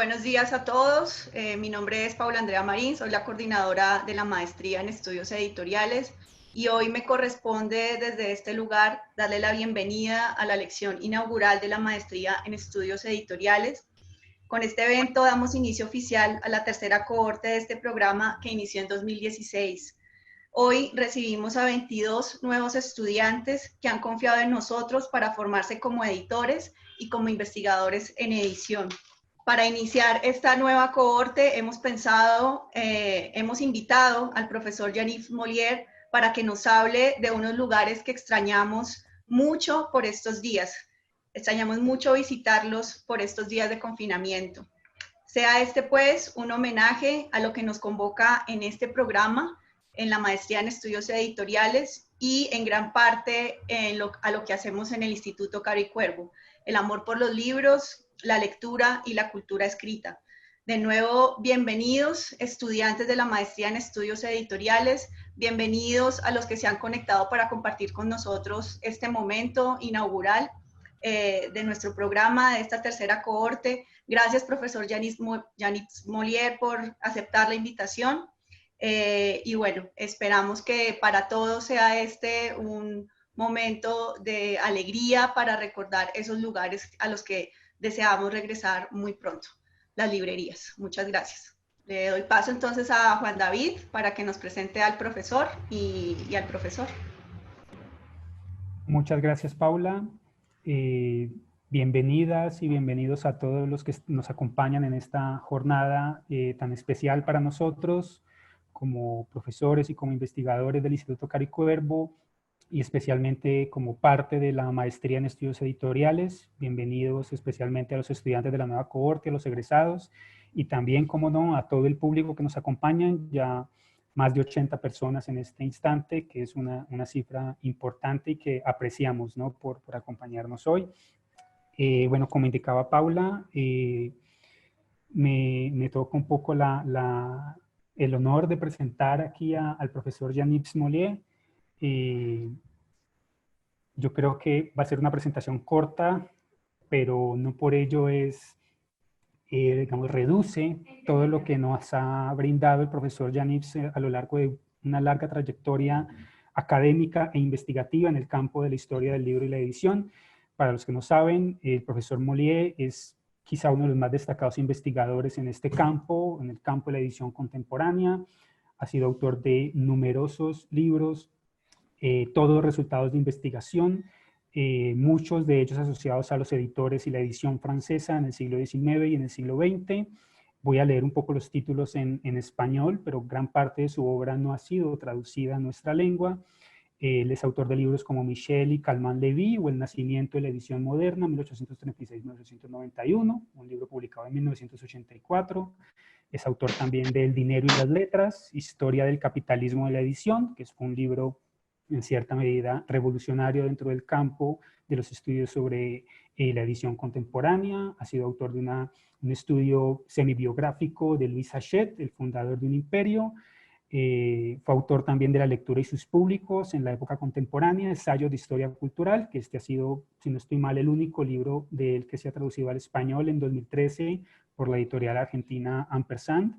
Buenos días a todos. Mi nombre es Paula Andrea Marín, soy la coordinadora de la maestría en estudios editoriales y hoy me corresponde desde este lugar darle la bienvenida a la lección inaugural de la maestría en estudios editoriales. Con este evento damos inicio oficial a la tercera cohorte de este programa que inició en 2016. Hoy recibimos a 22 nuevos estudiantes que han confiado en nosotros para formarse como editores y como investigadores en edición. Para iniciar esta nueva cohorte hemos invitado al profesor Yaniv Molière para que nos hable de unos lugares que extrañamos mucho por estos días. Extrañamos mucho visitarlos por estos días de confinamiento. Sea este pues un homenaje a lo que nos convoca en este programa, en la maestría en estudios editoriales y en gran parte a lo que hacemos en el Instituto Caro y Cuervo, el amor por los libros, la lectura y la cultura escrita. De nuevo, bienvenidos estudiantes de la maestría en estudios editoriales, bienvenidos a los que se han conectado para compartir con nosotros este momento inaugural de nuestro programa, de esta tercera cohorte. Gracias, profesor Yaniv Molière, por aceptar la invitación. Y bueno, esperamos que para todos sea este un momento de alegría para recordar esos lugares a los que deseamos regresar muy pronto, las librerías. Muchas gracias. Le doy paso entonces a Juan David para que nos presente al profesor y al profesor. Muchas gracias, Paula. Bienvenidas y bienvenidos a todos los que nos acompañan en esta jornada tan especial para nosotros como profesores y como investigadores del Instituto Caro y Cuervo y especialmente como parte de la maestría en estudios editoriales. Bienvenidos especialmente a los estudiantes de la nueva cohorte, a los egresados y también, como no, a todo el público que nos acompaña. Ya más de 80 personas en este instante, que es una cifra importante y que apreciamos, ¿no?, por acompañarnos hoy. Bueno, como indicaba Paula, me toca un poco el honor de presentar aquí al profesor Yaniv Molière. Yo creo que va a ser una presentación corta, pero no por ello digamos, reduce todo lo que nos ha brindado el profesor Yaniv a lo largo de una larga trayectoria académica e investigativa en el campo de la historia del libro y la edición. Para los que no saben, el profesor Molière es quizá uno de los más destacados investigadores en este campo, en el campo de la edición contemporánea. Ha sido autor de numerosos libros, todos resultados de investigación, muchos de ellos asociados a los editores y la edición francesa en el siglo XIX y en el siglo XX. Voy a leer un poco los títulos en español, pero gran parte de su obra no ha sido traducida a nuestra lengua. Él es autor de libros como Michel y Calment Levy o El nacimiento de la edición moderna, 1836-1991, un libro publicado en 1984. Es autor también de El dinero y las letras, Historia del capitalismo de la edición, que fue un libro en cierta medida revolucionario dentro del campo de los estudios sobre la edición contemporánea. Ha sido autor de un estudio semibiográfico de Louis Hachette, el fundador de un imperio. Fue autor también de La lectura y sus públicos en la época contemporánea, Ensayos de historia cultural, que este ha sido, si no estoy mal, el único libro de él que se ha traducido al español en 2013 por la editorial argentina Ampersand.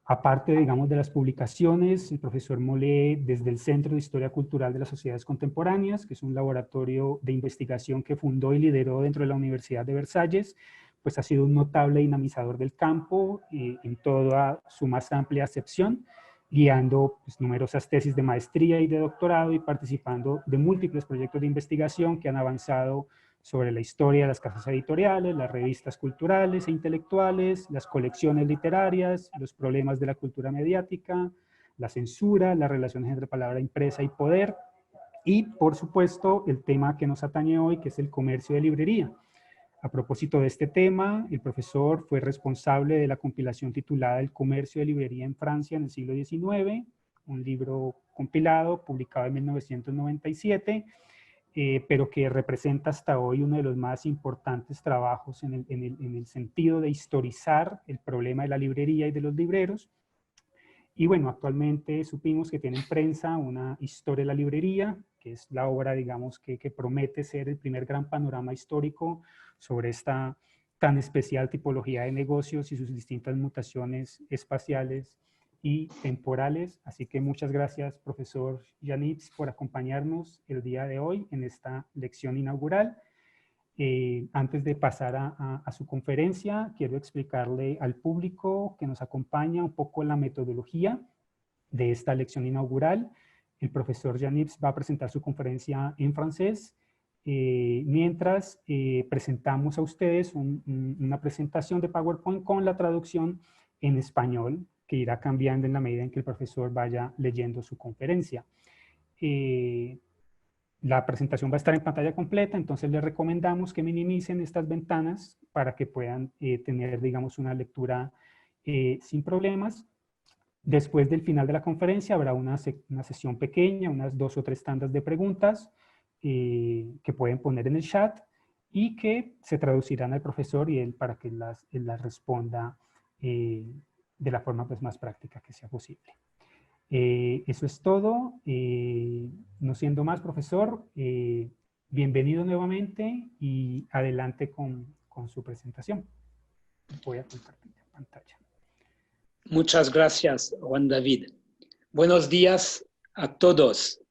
Aparte, digamos, de las publicaciones, el profesor Molière, desde el Centro de Historia Cultural de las Sociedades Contemporáneas, que es un laboratorio de investigación que fundó y lideró dentro de la Universidad de Versalles, pues ha sido un notable dinamizador del campo en toda su más amplia acepción, guiando pues, numerosas tesis de maestría y de doctorado y participando de múltiples proyectos de investigación que han avanzado sobre la historia de las casas editoriales, las revistas culturales e intelectuales, las colecciones literarias, los problemas de la cultura mediática, la censura, las relaciones entre palabra impresa y poder, y por supuesto el tema que nos atañe hoy, que es el comercio de librería. A propósito de este tema, el profesor fue responsable de la compilación titulada El comercio de librería en Francia en el siglo XIX, un libro compilado, publicado en 1997, pero que representa hasta hoy uno de los más importantes trabajos en el sentido de historizar el problema de la librería y de los libreros. Y bueno, actualmente supimos que tiene en prensa una historia de la librería, que es la obra, digamos, que promete ser el primer gran panorama histórico sobre esta tan especial tipología de negocios y sus distintas mutaciones espaciales y temporales. Así que muchas gracias, profesor Yanips, por acompañarnos el día de hoy en esta lección inaugural. Antes de pasar a su conferencia, quiero explicarle al público que nos acompaña un poco la metodología de esta lección inaugural. El profesor Yanips va a presentar su conferencia en francés, mientras presentamos a ustedes una presentación de PowerPoint con la traducción en español, que irá cambiando en la medida en que el profesor vaya leyendo su conferencia. La presentación va a estar en pantalla completa, entonces les recomendamos que minimicen estas ventanas para que puedan tener, digamos, una lectura sin problemas. Después del final de la conferencia habrá una sesión pequeña, unas 2 o 3 tandas de preguntas que pueden poner en el chat y que se traducirán al profesor y él para que él las responda de la forma pues, más práctica que sea posible. Eso es todo. No siendo más, profesor, bienvenido nuevamente y adelante con su presentación. Voy a compartir la pantalla. Muchas gracias, Juan David. Buenos días a todos.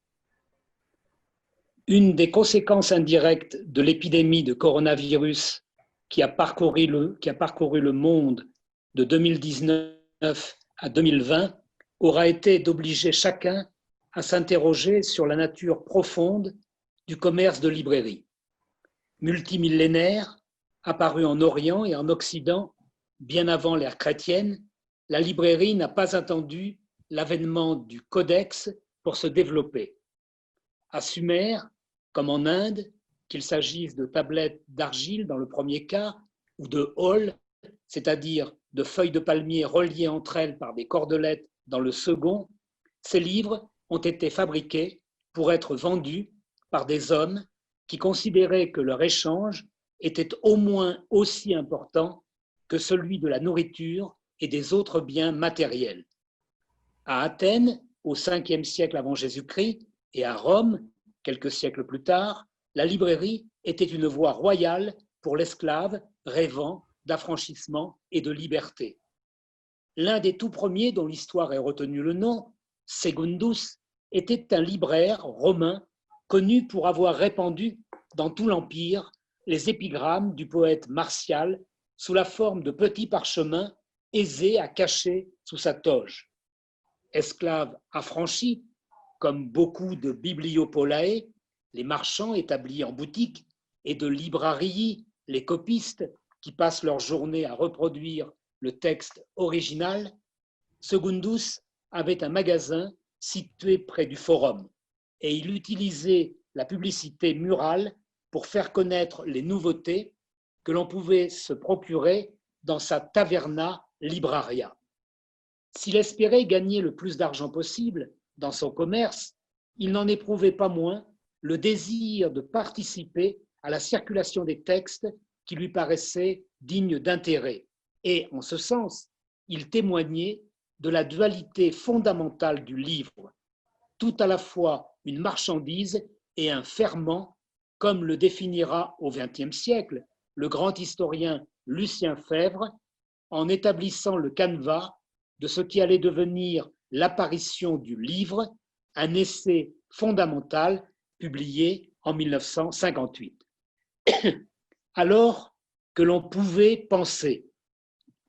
Une des conséquences indirectes de l'épidémie de coronavirus qui a parcouru le monde de 2019 à 2020 aura été d'obliger chacun à s'interroger sur la nature profonde du commerce de librairie. Multimillénaire, apparu en Orient et en Occident bien avant l'ère chrétienne, la librairie n'a pas attendu l'avènement du codex pour se développer. À Sumer, comme en Inde, qu'il s'agisse de tablettes d'argile dans le premier cas ou de halls, c'est-à-dire de feuilles de palmier reliées entre elles par des cordelettes dans le second, ces livres ont été fabriqués pour être vendus par des hommes qui considéraient que leur échange était au moins aussi important que celui de la nourriture et des autres biens matériels. À Athènes, au 5e siècle avant Jésus-Christ, et à Rome, quelques siècles plus tard, la librairie était une voie royale pour l'esclave rêvant d'affranchissement et de liberté. L'un des tout premiers dont l'histoire ait retenu le nom, Secundus, était un libraire romain connu pour avoir répandu dans tout l'Empire les épigrammes du poète Martial sous la forme de petits parchemins aisés à cacher sous sa toge. Esclaves affranchis, comme beaucoup de bibliopolae, les marchands établis en boutique, et de librarii, les copistes qui passent leur journée à reproduire le texte original, Secundus avait un magasin situé près du forum et il utilisait la publicité murale pour faire connaître les nouveautés que l'on pouvait se procurer dans sa taverna libraria. S'il espérait gagner le plus d'argent possible dans son commerce, il n'en éprouvait pas moins le désir de participer à la circulation des textes qui lui paraissaient dignes d'intérêt. Et en ce sens, il témoignait de la dualité fondamentale du livre, tout à la fois une marchandise et un ferment, comme le définira au XXe siècle le grand historien Lucien Febvre en établissant le canevas de ce qui allait devenir l'apparition du livre, un essai fondamental publié en 1958. Alors que l'on pouvait penser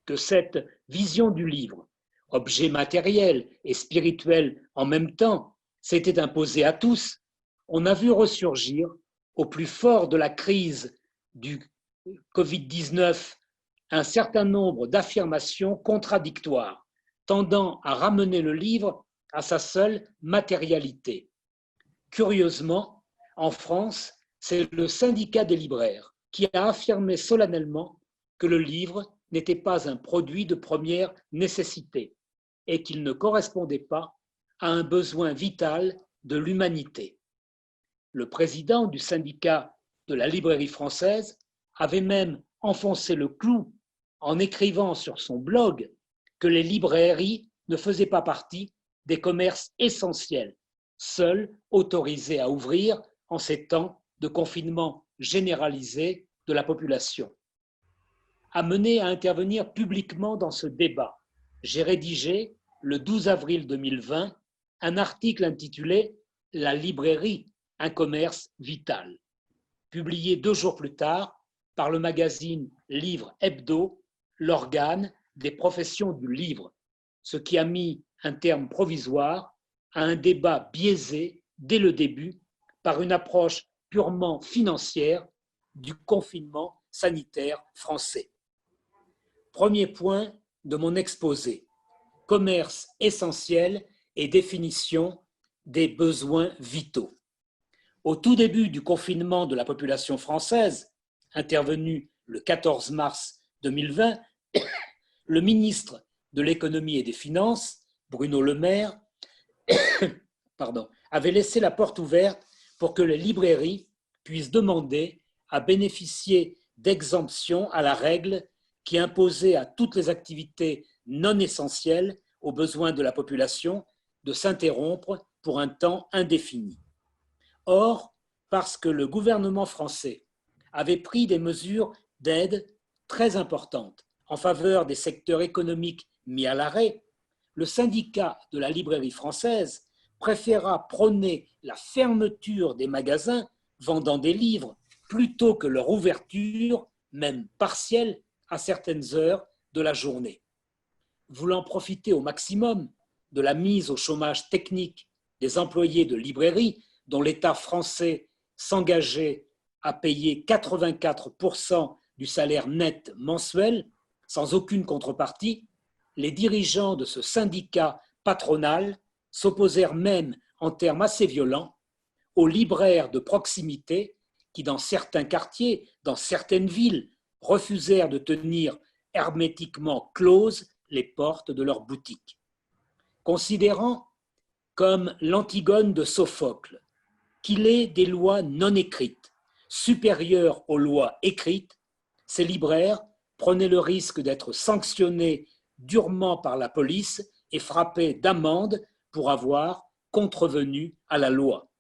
que cette vision du livre, objet matériel et spirituel en même temps, s'était imposée à tous, on a vu ressurgir, au plus fort de la crise du Covid-19, un certain nombre d'affirmations contradictoires, tendant à ramener le livre à sa seule matérialité. Curieusement, en France, c'est le syndicat des libraires qui a affirmé solennellement que le livre n'était pas un produit de première nécessité et qu'il ne correspondait pas à un besoin vital de l'humanité. Le président du syndicat de la librairie française avait même enfoncé le clou en écrivant sur son blog que les librairies ne faisaient pas partie des commerces essentiels, seuls autorisés à ouvrir en ces temps de confinement généralisé de la population. amené à intervenir publiquement dans ce débat. J'ai rédigé, le 12 avril 2020, un article intitulé « La librairie, un commerce vital », publié 2 jours plus tard par le magazine Livre Hebdo, l'organe des professions du livre, ce qui a mis un terme provisoire à un débat biaisé dès le début par une approche purement financière du confinement sanitaire français. Premier point de mon exposé, commerce essentiel et définition des besoins vitaux. Au tout début du confinement de la population française, intervenu le 14 mars 2020, le ministre de l'Économie et des Finances, Bruno Le Maire, avait laissé la porte ouverte pour que les librairies puissent demander à bénéficier d'exemptions à la règle qui imposait à toutes les activités non essentielles aux besoins de la population de s'interrompre pour un temps indéfini. Or, parce que le gouvernement français avait pris des mesures d'aide très importantes en faveur des secteurs économiques mis à l'arrêt, le syndicat de la librairie française préféra prôner la fermeture des magasins vendant des livres plutôt que leur ouverture, même partielle, à certaines heures de la journée. Voulant profiter au maximum de la mise au chômage technique des employés de librairie dont l'État français s'engageait à payer 84% du salaire net mensuel, sans aucune contrepartie, les dirigeants de ce syndicat patronal s'opposèrent même en termes assez violents aux libraires de proximité qui, dans certains quartiers, dans certaines villes, refusèrent de tenir hermétiquement closes les portes de leurs boutiques. Considérant, comme l'Antigone de Sophocle, qu'il est des lois non écrites, supérieures aux lois écrites, ces libraires prenaient le risque d'être sanctionnés durement par la police et frappés d'amendes pour avoir contrevenu à la loi.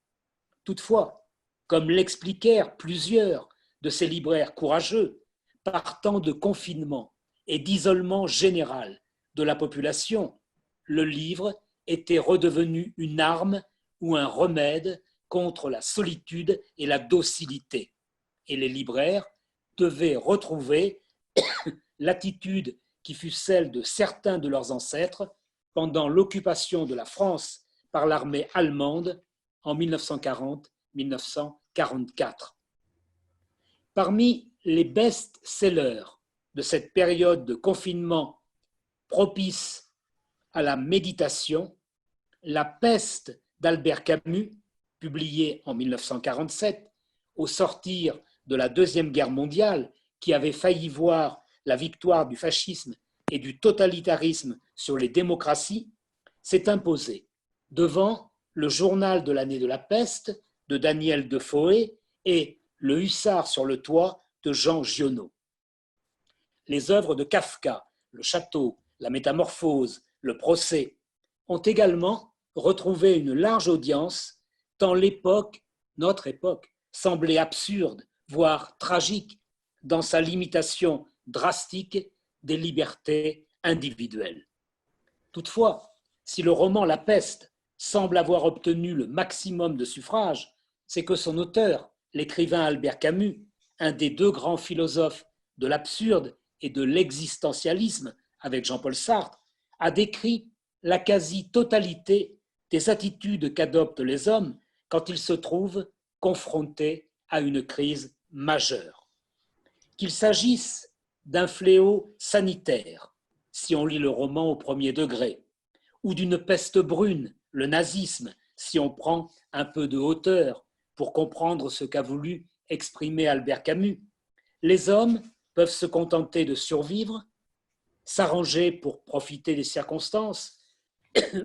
Toutefois, comme l'expliquèrent plusieurs de ces libraires courageux, partant de confinement et d'isolement général de la population, le livre était redevenu une arme ou un remède contre la solitude et la docilité. Et les libraires devaient retrouver l'attitude qui fut celle de certains de leurs ancêtres pendant l'occupation de la France par l'armée allemande en 1940-1944. Parmi les best-sellers de cette période de confinement propice à la méditation, La peste d'Albert Camus, publié en 1947, au sortir de la Deuxième Guerre mondiale, qui avait failli voir la victoire du fascisme et du totalitarisme sur les démocraties, s'est imposé devant le journal de l'année de la peste de Daniel Defoe et Le hussard sur le toit de Jean Giono. Les œuvres de Kafka, Le château, La métamorphose, Le procès, ont également retrouvé une large audience tant l'époque, notre époque, semblait absurde, voire tragique, dans sa limitation drastique des libertés individuelles. Toutefois, si le roman La peste semble avoir obtenu le maximum de suffrages, c'est que son auteur, l'écrivain Albert Camus, un des 2 grands philosophes de l'absurde et de l'existentialisme avec Jean-Paul Sartre, a décrit la quasi-totalité des attitudes qu'adoptent les hommes quand ils se trouvent confrontés à une crise majeure. Qu'il s'agisse d'un fléau sanitaire, si on lit le roman au premier degré, ou d'une peste brune, le nazisme, si on prend un peu de hauteur pour comprendre ce qu'a voulu exprimer Albert Camus, les hommes peuvent se contenter de survivre, s'arranger pour profiter des circonstances,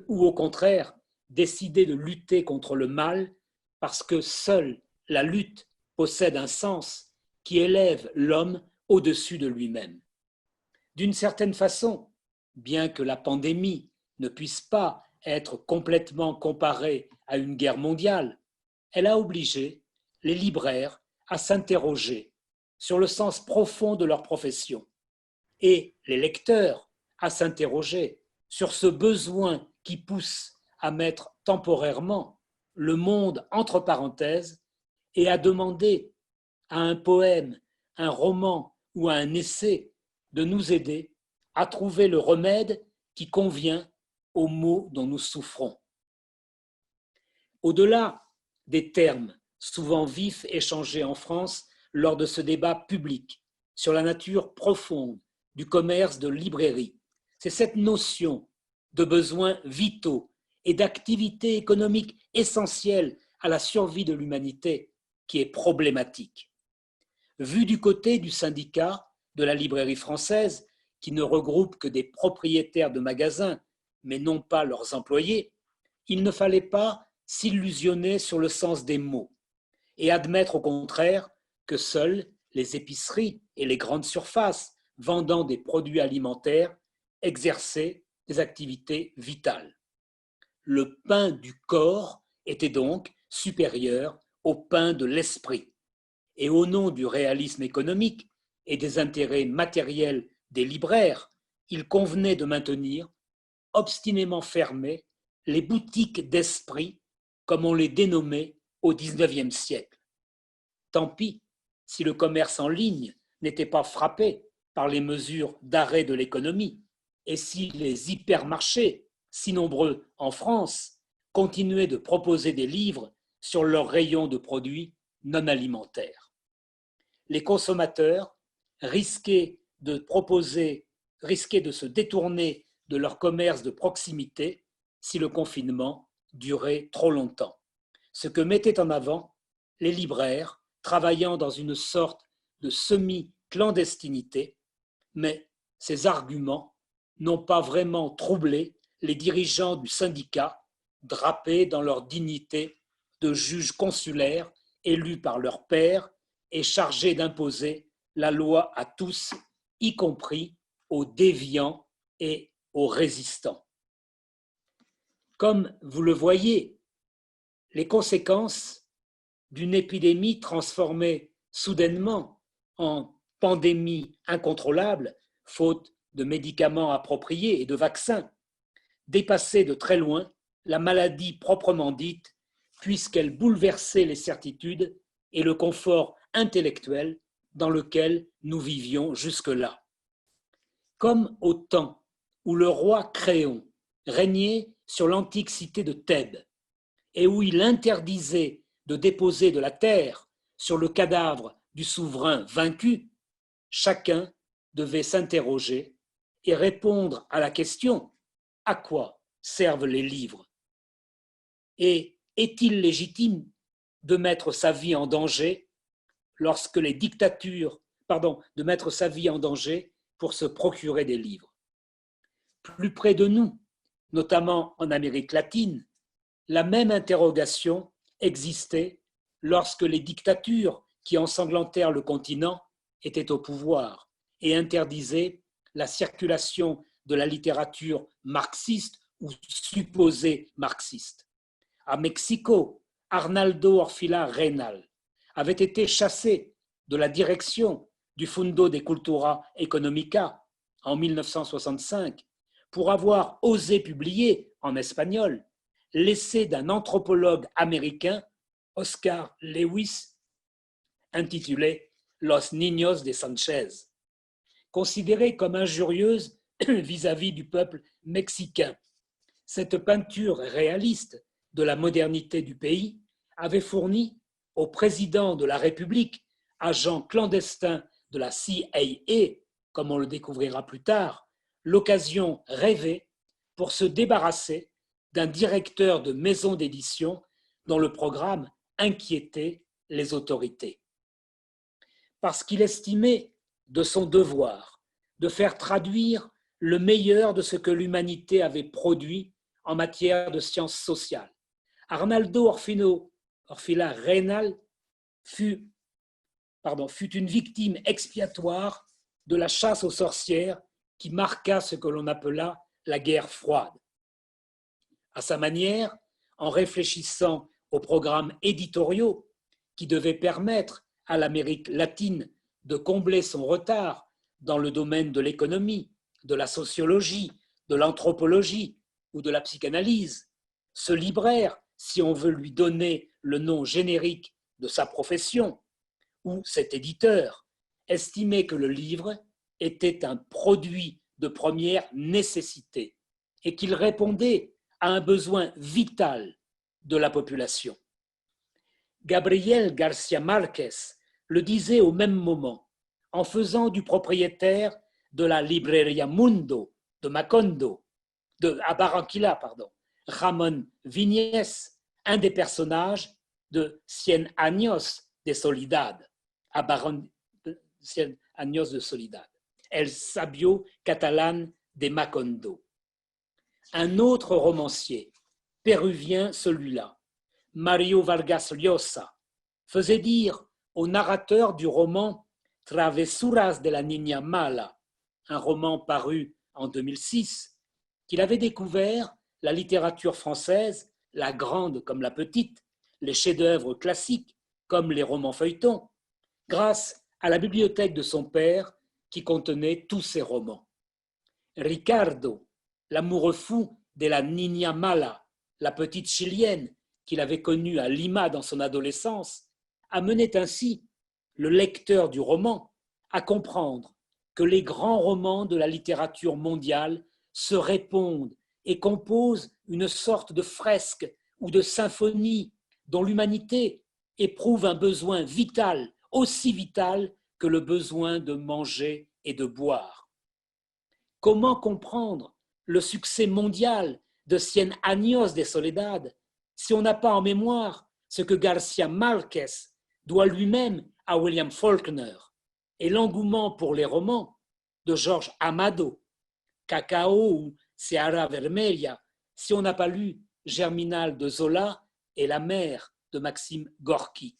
ou au contraire, décider de lutter contre le mal parce que seule la lutte possède un sens qui élève l'homme au-dessus de lui-même. D'une certaine façon, bien que la pandémie ne puisse pas être complètement comparée à une guerre mondiale, elle a obligé les libraires à s'interroger sur le sens profond de leur profession et les lecteurs à s'interroger sur ce besoin qui pousse à mettre temporairement le monde entre parenthèses et à demander à un poème, un roman ou à un essai de nous aider à trouver le remède qui convient aux maux dont nous souffrons. Au-delà des termes souvent vifs échangés en France lors de ce débat public sur la nature profonde du commerce de librairie, c'est cette notion de besoins vitaux et d'activités économiques essentielles à la survie de l'humanité qui est problématique. Vu du côté du syndicat de la librairie française, qui ne regroupe que des propriétaires de magasins, mais non pas leurs employés, il ne fallait pas s'illusionner sur le sens des mots et admettre au contraire que seules les épiceries et les grandes surfaces vendant des produits alimentaires exerçaient des activités vitales. Le pain du corps était donc supérieur au pain de l'esprit. Et au nom du réalisme économique et des intérêts matériels des libraires, il convenait de maintenir obstinément fermées les boutiques d'esprit, comme on les dénommait au XIXe siècle. Tant pis si le commerce en ligne n'était pas frappé par les mesures d'arrêt de l'économie et si les hypermarchés, si nombreux en France, continuaient de proposer des livres sur leurs rayons de produits non alimentaires. Les consommateurs risquaient de se détourner de leur commerce de proximité si le confinement durait trop longtemps. Ce que mettaient en avant les libraires travaillant dans une sorte de semi-clandestinité, mais ces arguments n'ont pas vraiment troublé les dirigeants du syndicat, drapés dans leur dignité de juges consulaires élus par leurs pairs et chargés d'imposer la loi à tous, y compris aux déviants et aux résistants. Comme vous le voyez, les conséquences d'une épidémie transformée soudainement en pandémie incontrôlable, faute de médicaments appropriés et de vaccins, dépassaient de très loin la maladie proprement dite, puisqu'elle bouleversait les certitudes et le confort intellectuel dans lequel nous vivions jusque-là. Comme au temps où le roi Créon régnait sur l'antique cité de Thèbes et où il interdisait de déposer de la terre sur le cadavre du souverain vaincu, chacun devait s'interroger et répondre à la question « À quoi servent les livres ?» Et est-il légitime de mettre sa vie en danger lorsque les dictatures, de mettre sa vie en danger pour se procurer des livres? Plus près de nous, notamment en Amérique latine, la même interrogation existait lorsque les dictatures qui ensanglantèrent le continent étaient au pouvoir et interdisaient la circulation de la littérature marxiste ou supposée marxiste. À Mexico, Arnaldo Orfila Reynal avait été chassé de la direction du Fundo de Cultura Económica en 1965 pour avoir osé publier en espagnol l'essai d'un anthropologue américain, Oscar Lewis, intitulé Los Niños de Sanchez. Considérée comme injurieuse vis-à-vis du peuple mexicain, cette peinture réaliste de la modernité du pays avait fourni au président de la République, agent clandestin de la CIA, comme on le découvrira plus tard, l'occasion rêvée pour se débarrasser d'un directeur de maison d'édition dont le programme inquiétait les autorités. Parce qu'il estimait de son devoir de faire traduire le meilleur de ce que l'humanité avait produit en matière de sciences sociales, Arnaldo Orfila Reynal fut une victime expiatoire de la chasse aux sorcières qui marqua ce que l'on appela la guerre froide. À sa manière, en réfléchissant aux programmes éditoriaux qui devaient permettre à l'Amérique latine de combler son retard dans le domaine de l'économie, de la sociologie, de l'anthropologie ou de la psychanalyse. Ce libraire, si on veut lui donner le nom générique de sa profession, ou cet éditeur, estimait que le livre était un produit de première nécessité et qu'il répondait à un besoin vital de la population. Gabriel García Márquez le disait au même moment, en faisant du propriétaire de la Librería Mundo à Barranquilla, Ramón Viñes, un des personnages de Cien Años de Soledad, Cien Años de Soledad, El Sabio Catalán de Macondo. Un autre romancier, péruvien celui-là, Mario Vargas Llosa, faisait dire au narrateur du roman Travesuras de la Niña Mala, un roman paru en 2006, qu'il avait découvert la littérature française, la grande comme la petite, les chefs-d'œuvre classiques comme les romans feuilletons, grâce à la bibliothèque de son père qui contenait tous ses romans. Ricardo, l'amoureux fou de la Niña Mala, la petite chilienne qu'il avait connue à Lima dans son adolescence, amenait ainsi le lecteur du roman à comprendre que les grands romans de la littérature mondiale se répondent et composent une sorte de fresque ou de symphonie dont l'humanité éprouve un besoin vital, aussi vital que le besoin de manger et de boire. Comment comprendre le succès mondial de Cien Años de Soledad si on n'a pas en mémoire ce que García Márquez doit lui-même à William Faulkner et l'engouement pour les romans de Jorge Amado, Cacao ou Seara Vermelha, si on n'a pas lu Germinal de Zola et La mer de Maxime Gorki.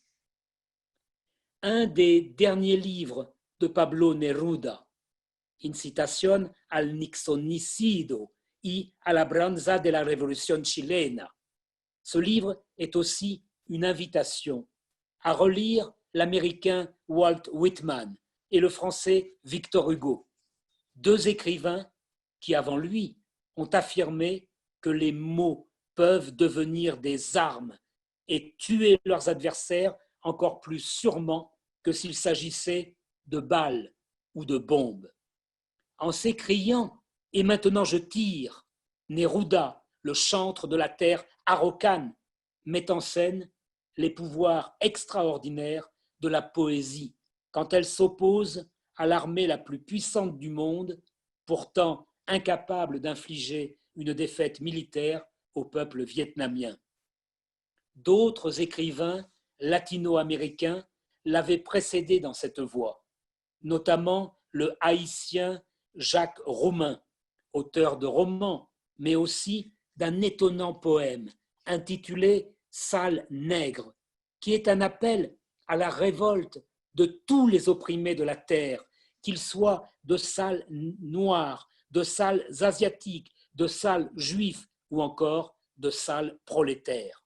Un des derniers livres de Pablo Neruda, Incitación al Nixonicidio y a la Branza de la Revolución Chilena. Ce livre est aussi une invitation à relire l'américain Walt Whitman et le français Victor Hugo, deux écrivains qui, avant lui, ont affirmé que les mots peuvent devenir des armes et tuer leurs adversaires encore plus sûrement que s'il s'agissait de balles ou de bombes. En s'écriant « Et maintenant je tire », Neruda, le chantre de la terre araucane, met en scène les pouvoirs extraordinaires de la poésie quand elle s'oppose à l'armée la plus puissante du monde, pourtant incapable d'infliger une défaite militaire au peuple vietnamien. D'autres écrivains latino-américains l'avaient précédé dans cette voie, notamment le haïtien Jacques Roumain, auteur de romans, mais aussi d'un étonnant poème intitulé « Sale nègre », qui est un appel à la révolte de tous les opprimés de la terre, qu'ils soient de sales noirs, de sales asiatiques, de sales juifs ou encore de sales prolétaires.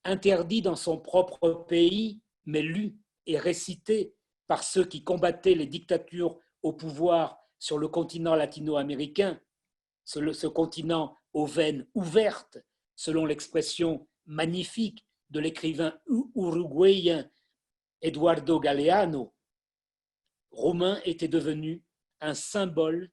Interdit dans son propre pays, mais lu et récité par ceux qui combattaient les dictatures au pouvoir sur le continent latino-américain, ce continent aux veines ouvertes, selon l'expression magnifique de l'écrivain uruguayen Eduardo Galeano, Roumain était devenu un symbole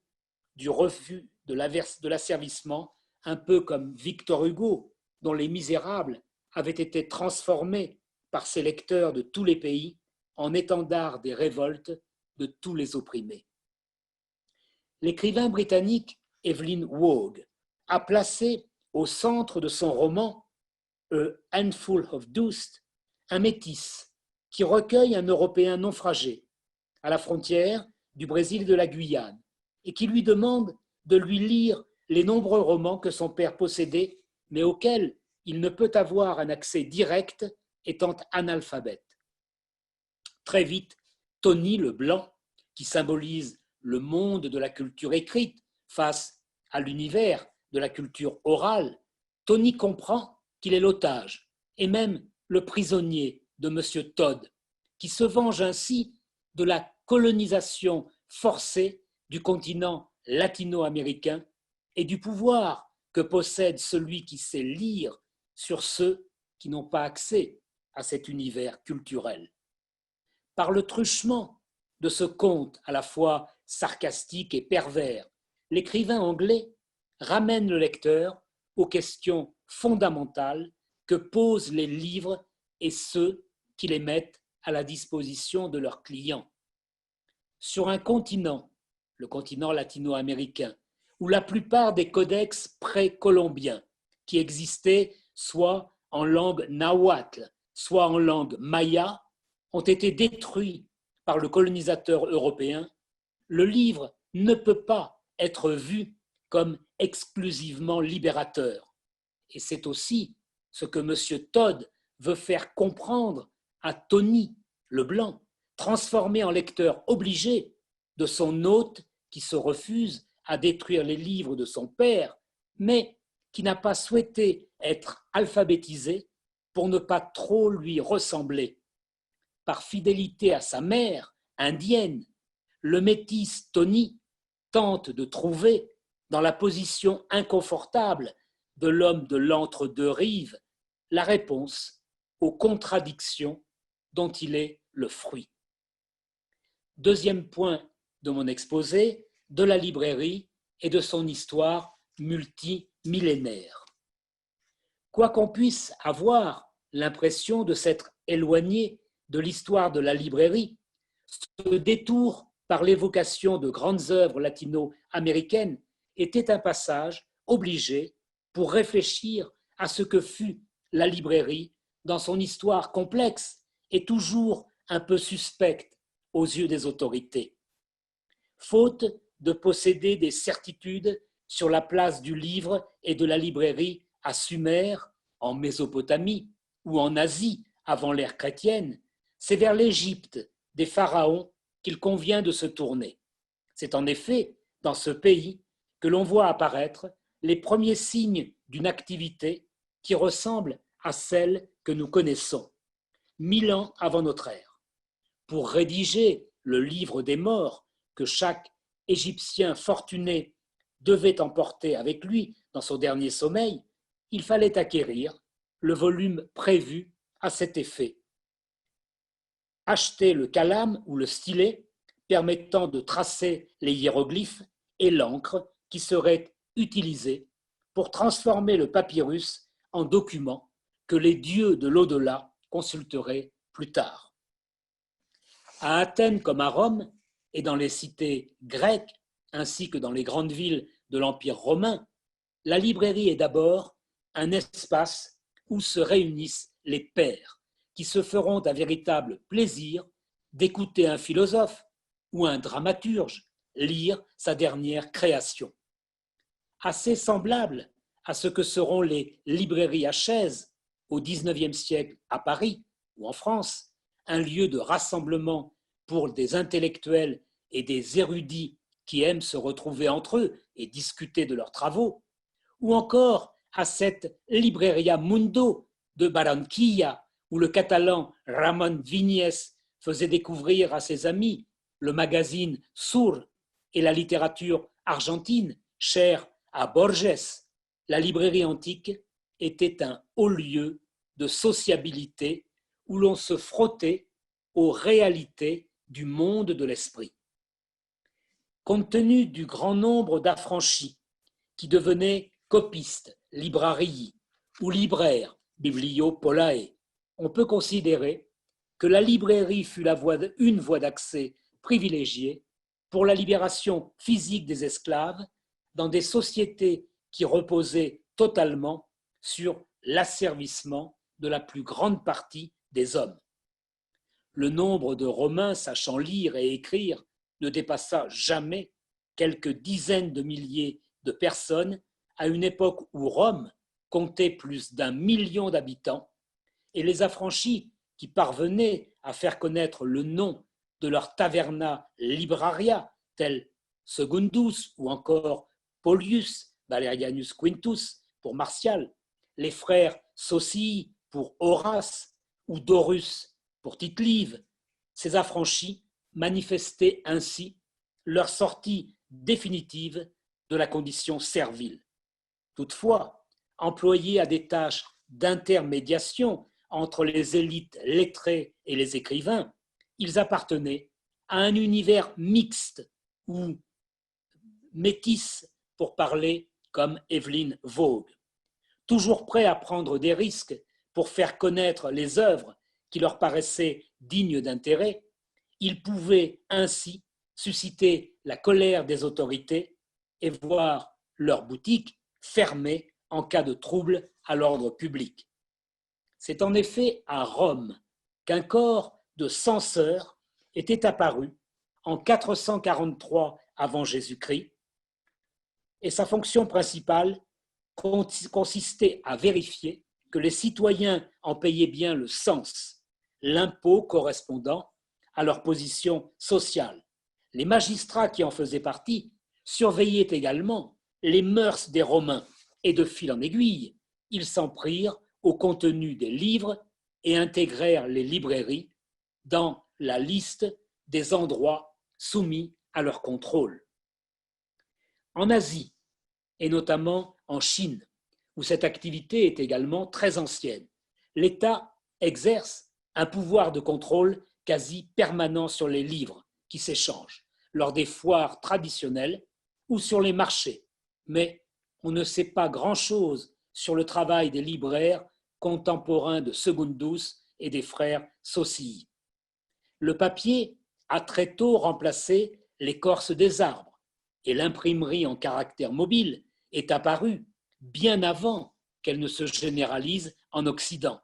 du refus de l'asservissement, un peu comme Victor Hugo, dont Les Misérables avaient été transformés par ses lecteurs de tous les pays en étendard des révoltes de tous les opprimés. L'écrivain britannique Evelyn Waugh a placé au centre de son roman A Handful of Dust un métis qui recueille un Européen naufragé à la frontière du Brésil et de la Guyane et qui lui demande de lui lire les nombreux romans que son père possédait mais auxquels il ne peut avoir un accès direct étant analphabète. Très vite, Tony le Blanc, qui symbolise le monde de la culture écrite face à l'univers de la culture orale, Tony comprend qu'il est l'otage et même le prisonnier de M. Todd, qui se venge ainsi de la colonisation forcée du continent latino-américain et du pouvoir que possède celui qui sait lire sur ceux qui n'ont pas accès à cet univers culturel. Par le truchement de ce conte à la fois sarcastique et pervers, l'écrivain anglais ramène le lecteur aux questions fondamentales que posent les livres et ceux qui les mettent à la disposition de leurs clients. Sur un continent, le continent latino-américain, où la plupart des codex précolombiens qui existaient soit en langue nahuatl, soit en langue maya, ont été détruits par le colonisateur européen, le livre ne peut pas être vu comme exclusivement libérateur. Et c'est aussi ce que M. Todd veut faire comprendre à Tony Leblanc, transformé en lecteur obligé de son hôte qui se refuse à détruire les livres de son père, mais qui n'a pas souhaité être alphabétisé pour ne pas trop lui ressembler. Par fidélité à sa mère, indienne, le métis Tony tente de trouver, dans la position inconfortable de l'homme de l'entre-deux-rives, la réponse aux contradictions dont il est le fruit. Deuxième point de mon exposé, de la librairie et de son histoire multimillénaire. Quoi qu'on puisse avoir l'impression de s'être éloigné de l'histoire de la librairie, ce détour par l'évocation de grandes œuvres latino-américaines était un passage obligé pour réfléchir à ce que fut la librairie dans son histoire complexe et toujours un peu suspecte aux yeux des autorités. Faute de posséder des certitudes sur la place du livre et de la librairie à Sumer, en Mésopotamie ou en Asie avant l'ère chrétienne, c'est vers l'Égypte des pharaons qu'il convient de se tourner. C'est en effet dans ce pays que l'on voit apparaître les premiers signes d'une activité qui ressemble à celle que nous connaissons, 1000 ans avant notre ère. Pour rédiger le livre des morts que chaque Égyptien fortuné devait emporter avec lui dans son dernier sommeil, il fallait acquérir le volume prévu à cet effet. Acheter le calame ou le stylet permettant de tracer les hiéroglyphes et l'encre qui serait utilisée pour transformer le papyrus en document que les dieux de l'au-delà consulteraient plus tard. À Athènes comme à Rome et dans les cités grecques ainsi que dans les grandes villes de l'Empire romain, la librairie est d'abord un espace où se réunissent les pairs qui se feront un véritable plaisir d'écouter un philosophe ou un dramaturge lire sa dernière création. Assez semblable à ce que seront les librairies à chaises au XIXe siècle à Paris ou en France, un lieu de rassemblement pour des intellectuels et des érudits qui aiment se retrouver entre eux et discuter de leurs travaux, ou encore à cette Libreria Mundo de Barranquilla, où le Catalan Ramon Viñes faisait découvrir à ses amis le magazine Sur et la littérature argentine, chère à Borges. La librairie antique était un haut lieu de sociabilité où l'on se frottait aux réalités du monde de l'esprit. Compte tenu du grand nombre d'affranchis qui devenaient copistes, librarii ou libraires, bibliopolae, on peut considérer que la librairie fut une voie d'accès privilégiée pour la libération physique des esclaves dans des sociétés qui reposaient totalement sur l'asservissement de la plus grande partie des hommes. Le nombre de Romains sachant lire et écrire ne dépassa jamais quelques dizaines de milliers de personnes à une époque où Rome comptait plus d'1 million d'habitants, et les affranchis qui parvenaient à faire connaître le nom de leur taverna libraria, tels Secundus ou encore Paulius Valerianus Quintus pour Martial, les frères Socii pour Horace ou Dorus pour Tite-Live, ces affranchis manifestaient ainsi leur sortie définitive de la condition servile. Toutefois, employés à des tâches d'intermédiation entre les élites lettrées et les écrivains, ils appartenaient à un univers mixte ou métis, pour parler comme Evelyn Waugh. Toujours prêts à prendre des risques pour faire connaître les œuvres qui leur paraissaient dignes d'intérêt, ils pouvaient ainsi susciter la colère des autorités et voir leur boutique fermée en cas de trouble à l'ordre public. C'est en effet à Rome qu'un corps de censeurs était apparu en 443 avant Jésus-Christ, et sa fonction principale consistait à vérifier que les citoyens en payaient bien le cens, l'impôt correspondant à leur position sociale. Les magistrats qui en faisaient partie surveillaient également les mœurs des Romains, et de fil en aiguille, ils s'en prirent au contenu des livres et intégrèrent les librairies dans la liste des endroits soumis à leur contrôle. En Asie, et notamment en Chine, où cette activité est également très ancienne, l'État exerce un pouvoir de contrôle quasi permanent sur les livres qui s'échangent lors des foires traditionnelles ou sur les marchés, mais on ne sait pas grand-chose sur le travail des libraires contemporains de Secundus et des frères Saucilly. Le papier a très tôt remplacé l'écorce des arbres et l'imprimerie en caractère mobile est apparue bien avant qu'elle ne se généralise en Occident.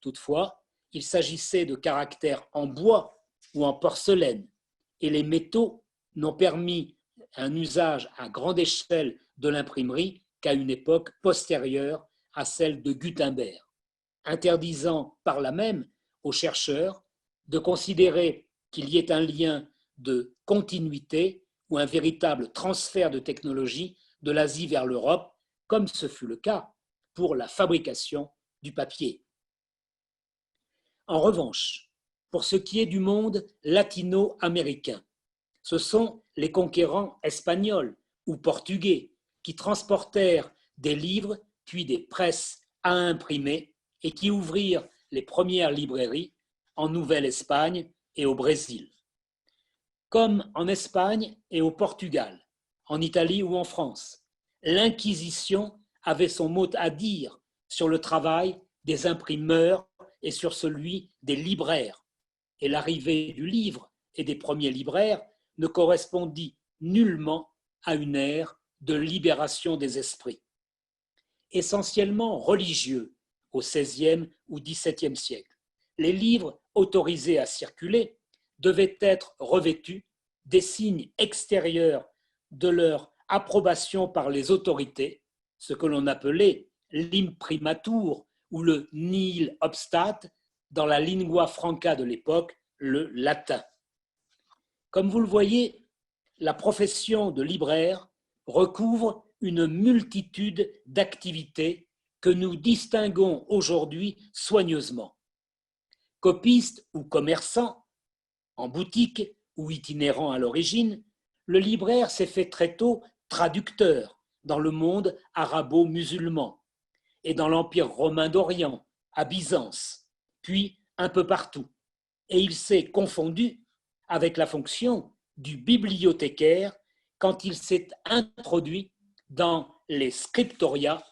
Toutefois, il s'agissait de caractères en bois ou en porcelaine, et les métaux n'ont permis un usage à grande échelle de l'imprimerie qu'à une époque postérieure à celle de Gutenberg, interdisant par là même aux chercheurs de considérer qu'il y ait un lien de continuité ou un véritable transfert de technologie de l'Asie vers l'Europe, comme ce fut le cas pour la fabrication du papier. En revanche, pour ce qui est du monde latino-américain, ce sont les conquérants espagnols ou portugais qui transportèrent des livres puis des presses à imprimer et qui ouvrirent les premières librairies en Nouvelle-Espagne et au Brésil. Comme en Espagne et au Portugal, en Italie ou en France, l'Inquisition avait son mot à dire sur le travail des imprimeurs et sur celui des libraires. Et l'arrivée du livre et des premiers libraires ne correspondit nullement à une ère de libération des esprits. Essentiellement religieux au XVIe ou XVIIe siècle, les livres autorisés à circuler devaient être revêtus des signes extérieurs de leur approbation par les autorités, ce que l'on appelait l'imprimatur ou le nihil obstat, dans la lingua franca de l'époque, le latin. Comme vous le voyez, la profession de libraire recouvre une multitude d'activités que nous distinguons aujourd'hui soigneusement. Copiste ou commerçant, en boutique ou itinérant à l'origine, le libraire s'est fait très tôt traducteur dans le monde arabo-musulman et dans l'Empire romain d'Orient, à Byzance, puis un peu partout. Et il s'est confondu avec la fonction du bibliothécaire quand il s'est introduit dans les scriptoria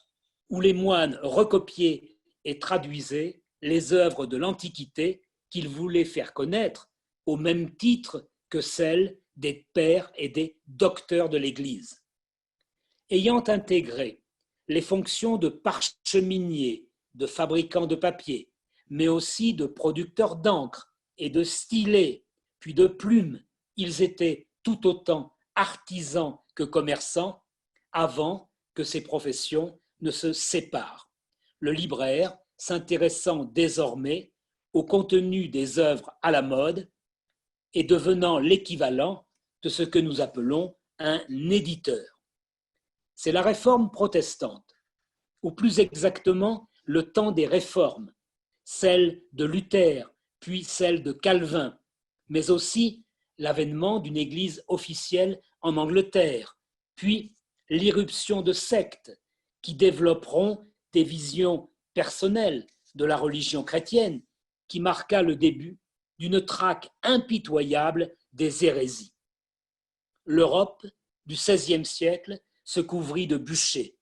où les moines recopiaient et traduisaient les œuvres de l'Antiquité qu'ils voulaient faire connaître au même titre que celles des pères et des docteurs de l'Église. Ayant intégré les fonctions de parcheminier, de fabricant de papier, mais aussi de producteurs d'encre et de stylets, puis de plumes, ils étaient tout autant artisans que commerçants avant que ces professions ne se séparent. Le libraire s'intéressant désormais au contenu des œuvres à la mode et devenant l'équivalent de ce que nous appelons un éditeur. C'est la réforme protestante, ou plus exactement le temps des réformes, celle de Luther, puis celle de Calvin, mais aussi l'avènement d'une église officielle en Angleterre, puis l'irruption de sectes qui développeront des visions personnelles de la religion chrétienne, qui marqua le début d'une traque impitoyable des hérésies. L'Europe du XVIe siècle se couvrit de bûchers,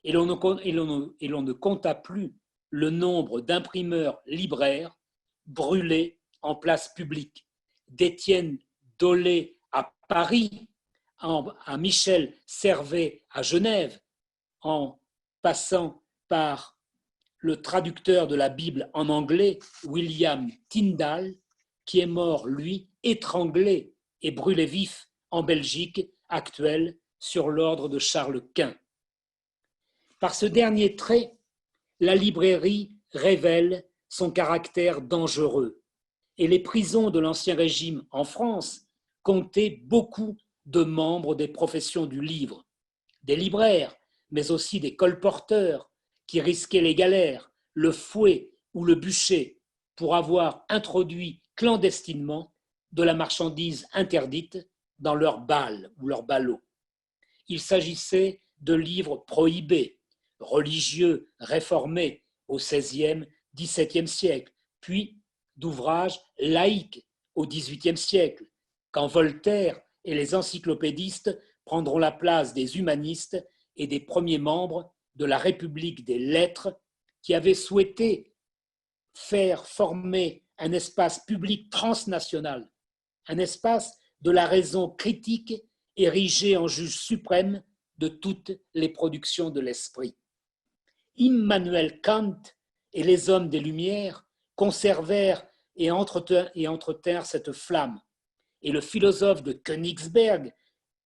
et l'on ne compta plus le nombre d'imprimeurs libraires brûlés en place publique, d'Étienne Dolet à Paris, à Michel Servet à Genève, en passant par le traducteur de la Bible en anglais, William Tyndale, qui est mort, lui, étranglé et brûlé vif en Belgique actuelle sur l'ordre de Charles Quint. Par ce dernier trait, la librairie révèle son caractère dangereux et les prisons de l'Ancien Régime en France comptaient beaucoup de membres des professions du livre, des libraires, mais aussi des colporteurs qui risquaient les galères, le fouet ou le bûcher pour avoir introduit clandestinement de la marchandise interdite dans leurs balles ou leurs ballots. Il s'agissait de livres prohibés, religieux réformés au XVIe, XVIIe siècle, puis d'ouvrages laïques au XVIIIe siècle, quand Voltaire et les encyclopédistes prendront la place des humanistes et des premiers membres de la République des lettres qui avaient souhaité faire former un espace public transnational, un espace de la raison critique érigé en juge suprême de toutes les productions de l'esprit. Immanuel Kant et les hommes des Lumières conservèrent et entretinrent cette flamme, et le philosophe de Königsberg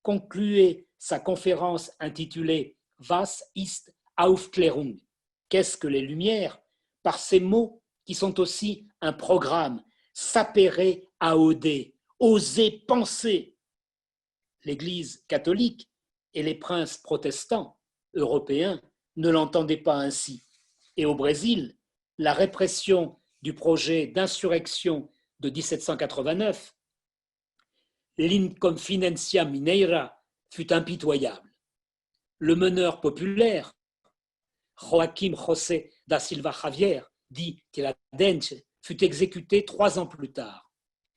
concluait sa conférence intitulée « Was ist Aufklärung ?» Qu'est-ce que les Lumières? Par ces mots qui sont aussi un programme, sapere aude, oser penser. L'Église catholique et les princes protestants européens ne l'entendaient pas ainsi. Et au Brésil, la répression du projet d'insurrection de 1789, l'Inconfidencia Mineira, fut impitoyable. Le meneur populaire, Joaquim José da Silva Javier, dit Tiradentes, fut exécuté 3 ans plus tard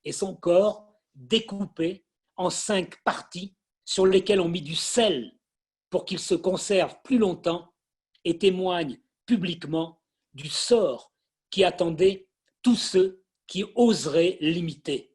et son corps découpé en 5 parties sur lesquelles on mit du sel pour qu'il se conserve plus longtemps et témoigne publiquement du sort qui attendait tous ceux qui oseraient l'imiter.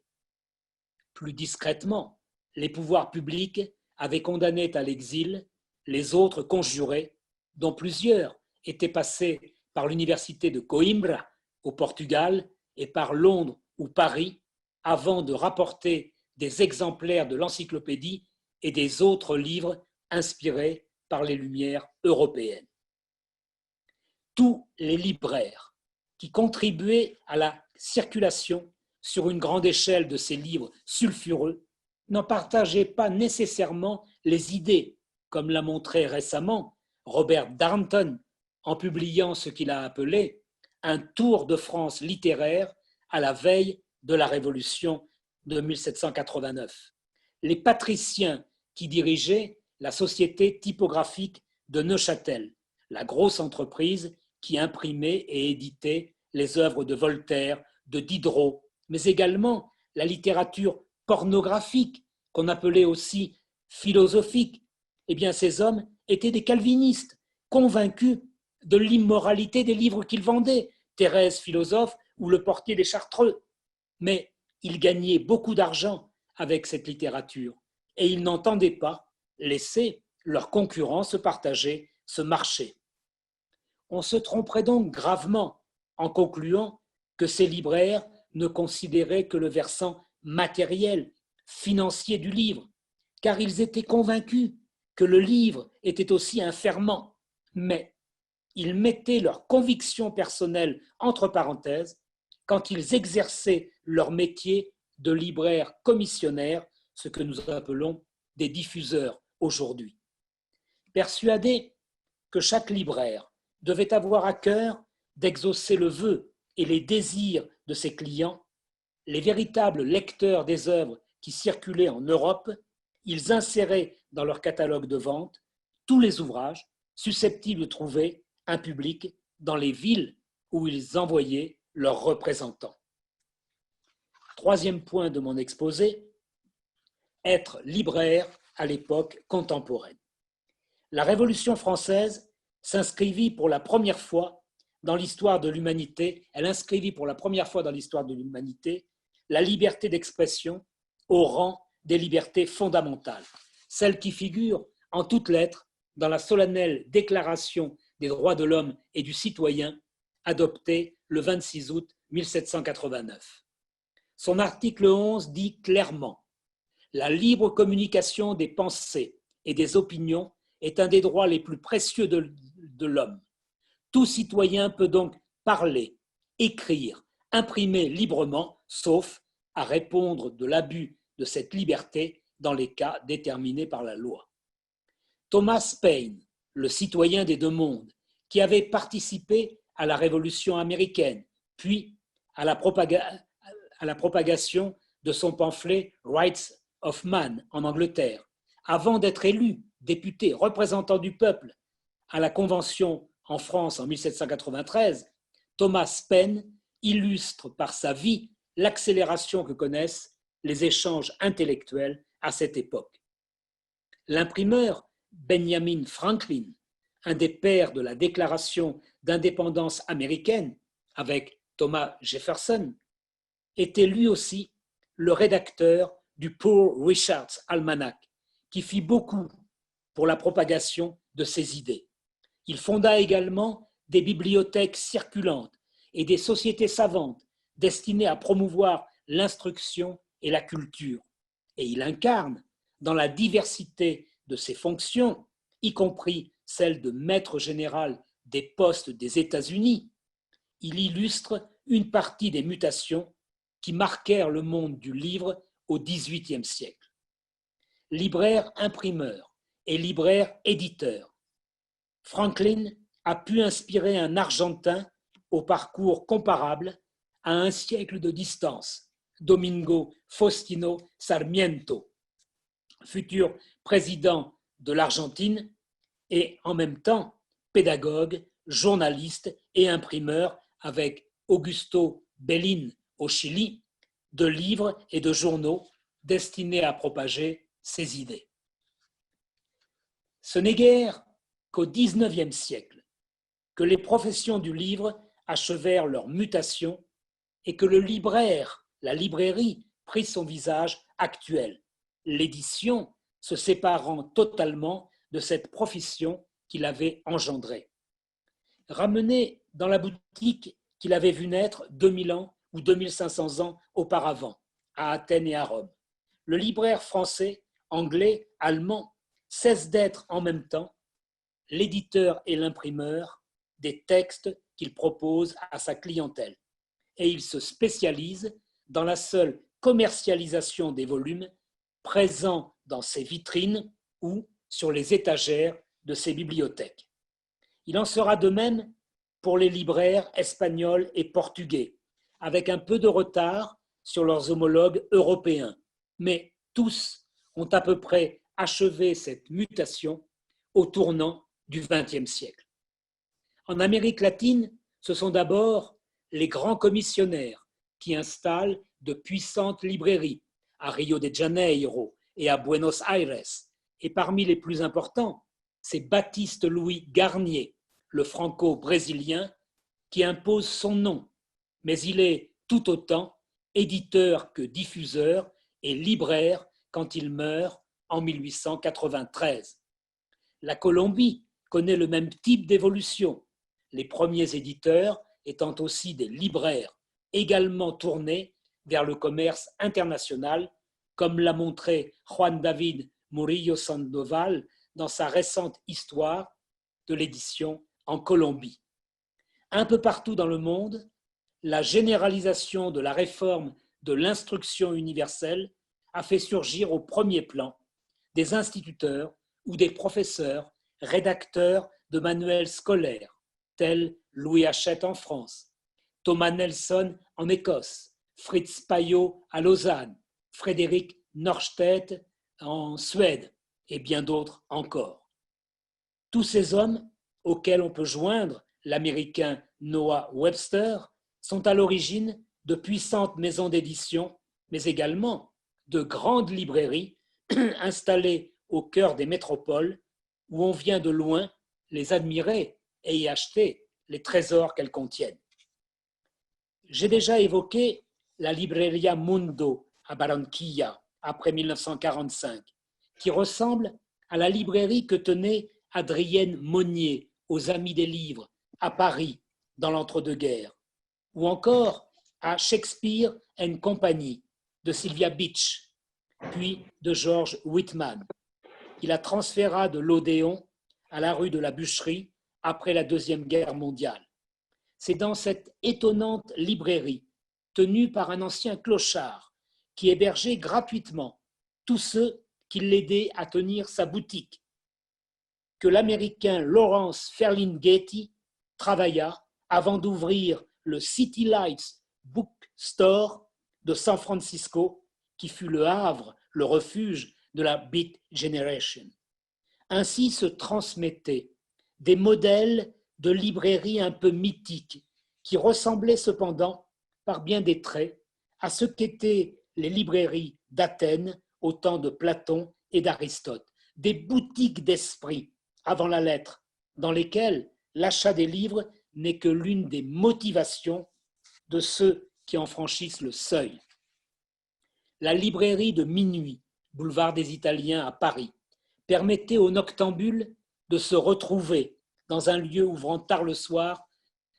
Plus discrètement, les pouvoirs publics avaient condamné à l'exil les autres conjurés, dont plusieurs étaient passés par l'université de Coimbra au Portugal et par Londres ou Paris avant de rapporter des exemplaires de l'encyclopédie et des autres livres inspirés par les Lumières européennes. Tous les libraires qui contribuaient à la circulation sur une grande échelle de ces livres sulfureux n'en partageaient pas nécessairement les idées, comme l'a montré récemment Robert Darnton en publiant ce qu'il a appelé un tour de France littéraire à la veille de la Révolution de 1789. Les patriciens qui dirigeaient la société typographique de Neuchâtel, la grosse entreprise qui imprimait et éditait les œuvres de Voltaire, de Diderot, mais également la littérature pornographique, qu'on appelait aussi philosophique. Eh bien, ces hommes étaient des calvinistes, convaincus de l'immoralité des livres qu'ils vendaient, Thérèse philosophe ou Le Portier des Chartreux. Mais ils gagnaient beaucoup d'argent avec cette littérature et ils n'entendaient pas laisser leurs concurrents se partager ce marché. On se tromperait donc gravement en concluant que ces libraires ne considéraient que le versant matériel, financier du livre, car ils étaient convaincus que le livre était aussi un ferment, mais ils mettaient leurs convictions personnelles entre parenthèses quand ils exerçaient leur métier de libraires commissionnaires, ce que nous appelons des diffuseurs aujourd'hui. Persuadés que chaque libraire devait avoir à cœur d'exaucer le vœu et les désirs de ses clients, les véritables lecteurs des œuvres qui circulaient en Europe, ils inséraient dans leur catalogue de vente tous les ouvrages susceptibles de trouver un public dans les villes où ils envoyaient leurs représentants. Troisième point de mon exposé, être libraire à l'époque contemporaine. La Révolution française s'inscrivit pour la première fois dans l'histoire de l'humanité, elle inscrivit pour la première fois dans l'histoire de l'humanité la liberté d'expression au rang des libertés fondamentales, celles qui figurent en toutes lettres dans la solennelle Déclaration des droits de l'homme et du citoyen adoptée le 26 août 1789. Son article 11 dit clairement « La libre communication des pensées et des opinions est un des droits les plus précieux de l'homme. Tout citoyen peut donc parler, écrire, imprimer librement, sauf à répondre de l'abus de cette liberté dans les cas déterminés par la loi. » Thomas Paine, le citoyen des deux mondes, qui avait participé à la Révolution américaine, puis à la propagation de son pamphlet « Rights of Man » en Angleterre, avant d'être élu député représentant du peuple à la Convention en France en 1793, Thomas Paine illustre par sa vie l'accélération que connaissent les échanges intellectuels à cette époque. L'imprimeur Benjamin Franklin, un des pères de la Déclaration d'indépendance américaine avec Thomas Jefferson, était lui aussi le rédacteur du Poor Richard's Almanac, qui fit beaucoup pour la propagation de ses idées. Il fonda également des bibliothèques circulantes et des sociétés savantes destinées à promouvoir l'instruction et la culture. Et il incarne, dans la diversité de ses fonctions, y compris celle de maître général des postes des États-Unis, il illustre une partie des mutations qui marquèrent le monde du livre au XVIIIe siècle. Libraire imprimeur et libraire éditeur, Franklin a pu inspirer un Argentin au parcours comparable à un siècle de distance, Domingo Faustino Sarmiento, futur président de l'Argentine et en même temps pédagogue, journaliste et imprimeur avec Augusto Bellin au Chili, de livres et de journaux destinés à propager ses idées. Ce n'est guère qu'au XIXe siècle que les professions du livre achevèrent leur mutation et que le libraire, la librairie, prit son visage actuel, l'édition se séparant totalement de cette profession qu'il avait engendrée. Ramené dans la boutique qu'il avait vu naître 2000 ans ou 2500 ans auparavant, à Athènes et à Rome, le libraire français, anglais, allemand, cesse d'être en même temps l'éditeur et l'imprimeur des textes qu'il propose à sa clientèle. Et il se spécialise dans la seule commercialisation des volumes présents dans ses vitrines ou sur les étagères de ses bibliothèques. Il en sera de même pour les libraires espagnols et portugais, avec un peu de retard sur leurs homologues européens. Mais tous ont à peu près achevé cette mutation au tournant du XXe siècle. En Amérique latine, ce sont d'abord les grands commissionnaires qui installent de puissantes librairies à Rio de Janeiro et à Buenos Aires. Et parmi les plus importants, c'est Baptiste-Louis Garnier, le franco-brésilien, qui impose son nom, mais il est tout autant éditeur que diffuseur et libraire quand il meurt en 1893. La Colombie connaît le même type d'évolution, les premiers éditeurs étant aussi des libraires, également tournés vers le commerce international, comme l'a montré Juan David Murillo Sandoval dans sa récente histoire de l'édition en Colombie. Un peu partout dans le monde, la généralisation de la réforme de l'instruction universelle a fait surgir au premier plan des instituteurs ou des professeurs rédacteurs de manuels scolaires, tels Louis Hachette en France, Thomas Nelson en Écosse, Fritz Payot à Lausanne, Frédéric Norstedts en Suède et bien d'autres encore. Tous ces hommes, auxquels on peut joindre l'américain Noah Webster, sont à l'origine de puissantes maisons d'édition, mais également de grandes librairies installées au cœur des métropoles où on vient de loin les admirer et y acheter les trésors qu'elles contiennent. J'ai déjà évoqué la Libreria Mundo à Barranquilla après 1945, qui ressemble à la librairie que tenait Adrienne Monnier aux Amis des Livres à Paris dans l'entre-deux-guerres, ou encore à Shakespeare and Company de Sylvia Beach, puis de George Whitman, qui la transféra de l'Odéon à la rue de la Bûcherie après la Deuxième Guerre mondiale. C'est dans cette étonnante librairie, tenue par un ancien clochard, qui hébergeait gratuitement tous ceux qui l'aidaient à tenir sa boutique, que l'Américain Lawrence Ferlinghetti travailla avant d'ouvrir le City Lights Bookstore de San Francisco, qui fut le havre, le refuge de la Beat Generation. Ainsi se transmettaient des modèles de librairies un peu mythiques, qui ressemblaient cependant, par bien des traits, à ce qu'étaient les librairies d'Athènes au temps de Platon et d'Aristote, des boutiques d'esprit avant la lettre, dans lesquelles l'achat des livres n'est que l'une des motivations de ceux qui en franchissent le seuil. La librairie de Minuit, boulevard des Italiens à Paris, permettait aux noctambules de se retrouver dans un lieu ouvrant tard le soir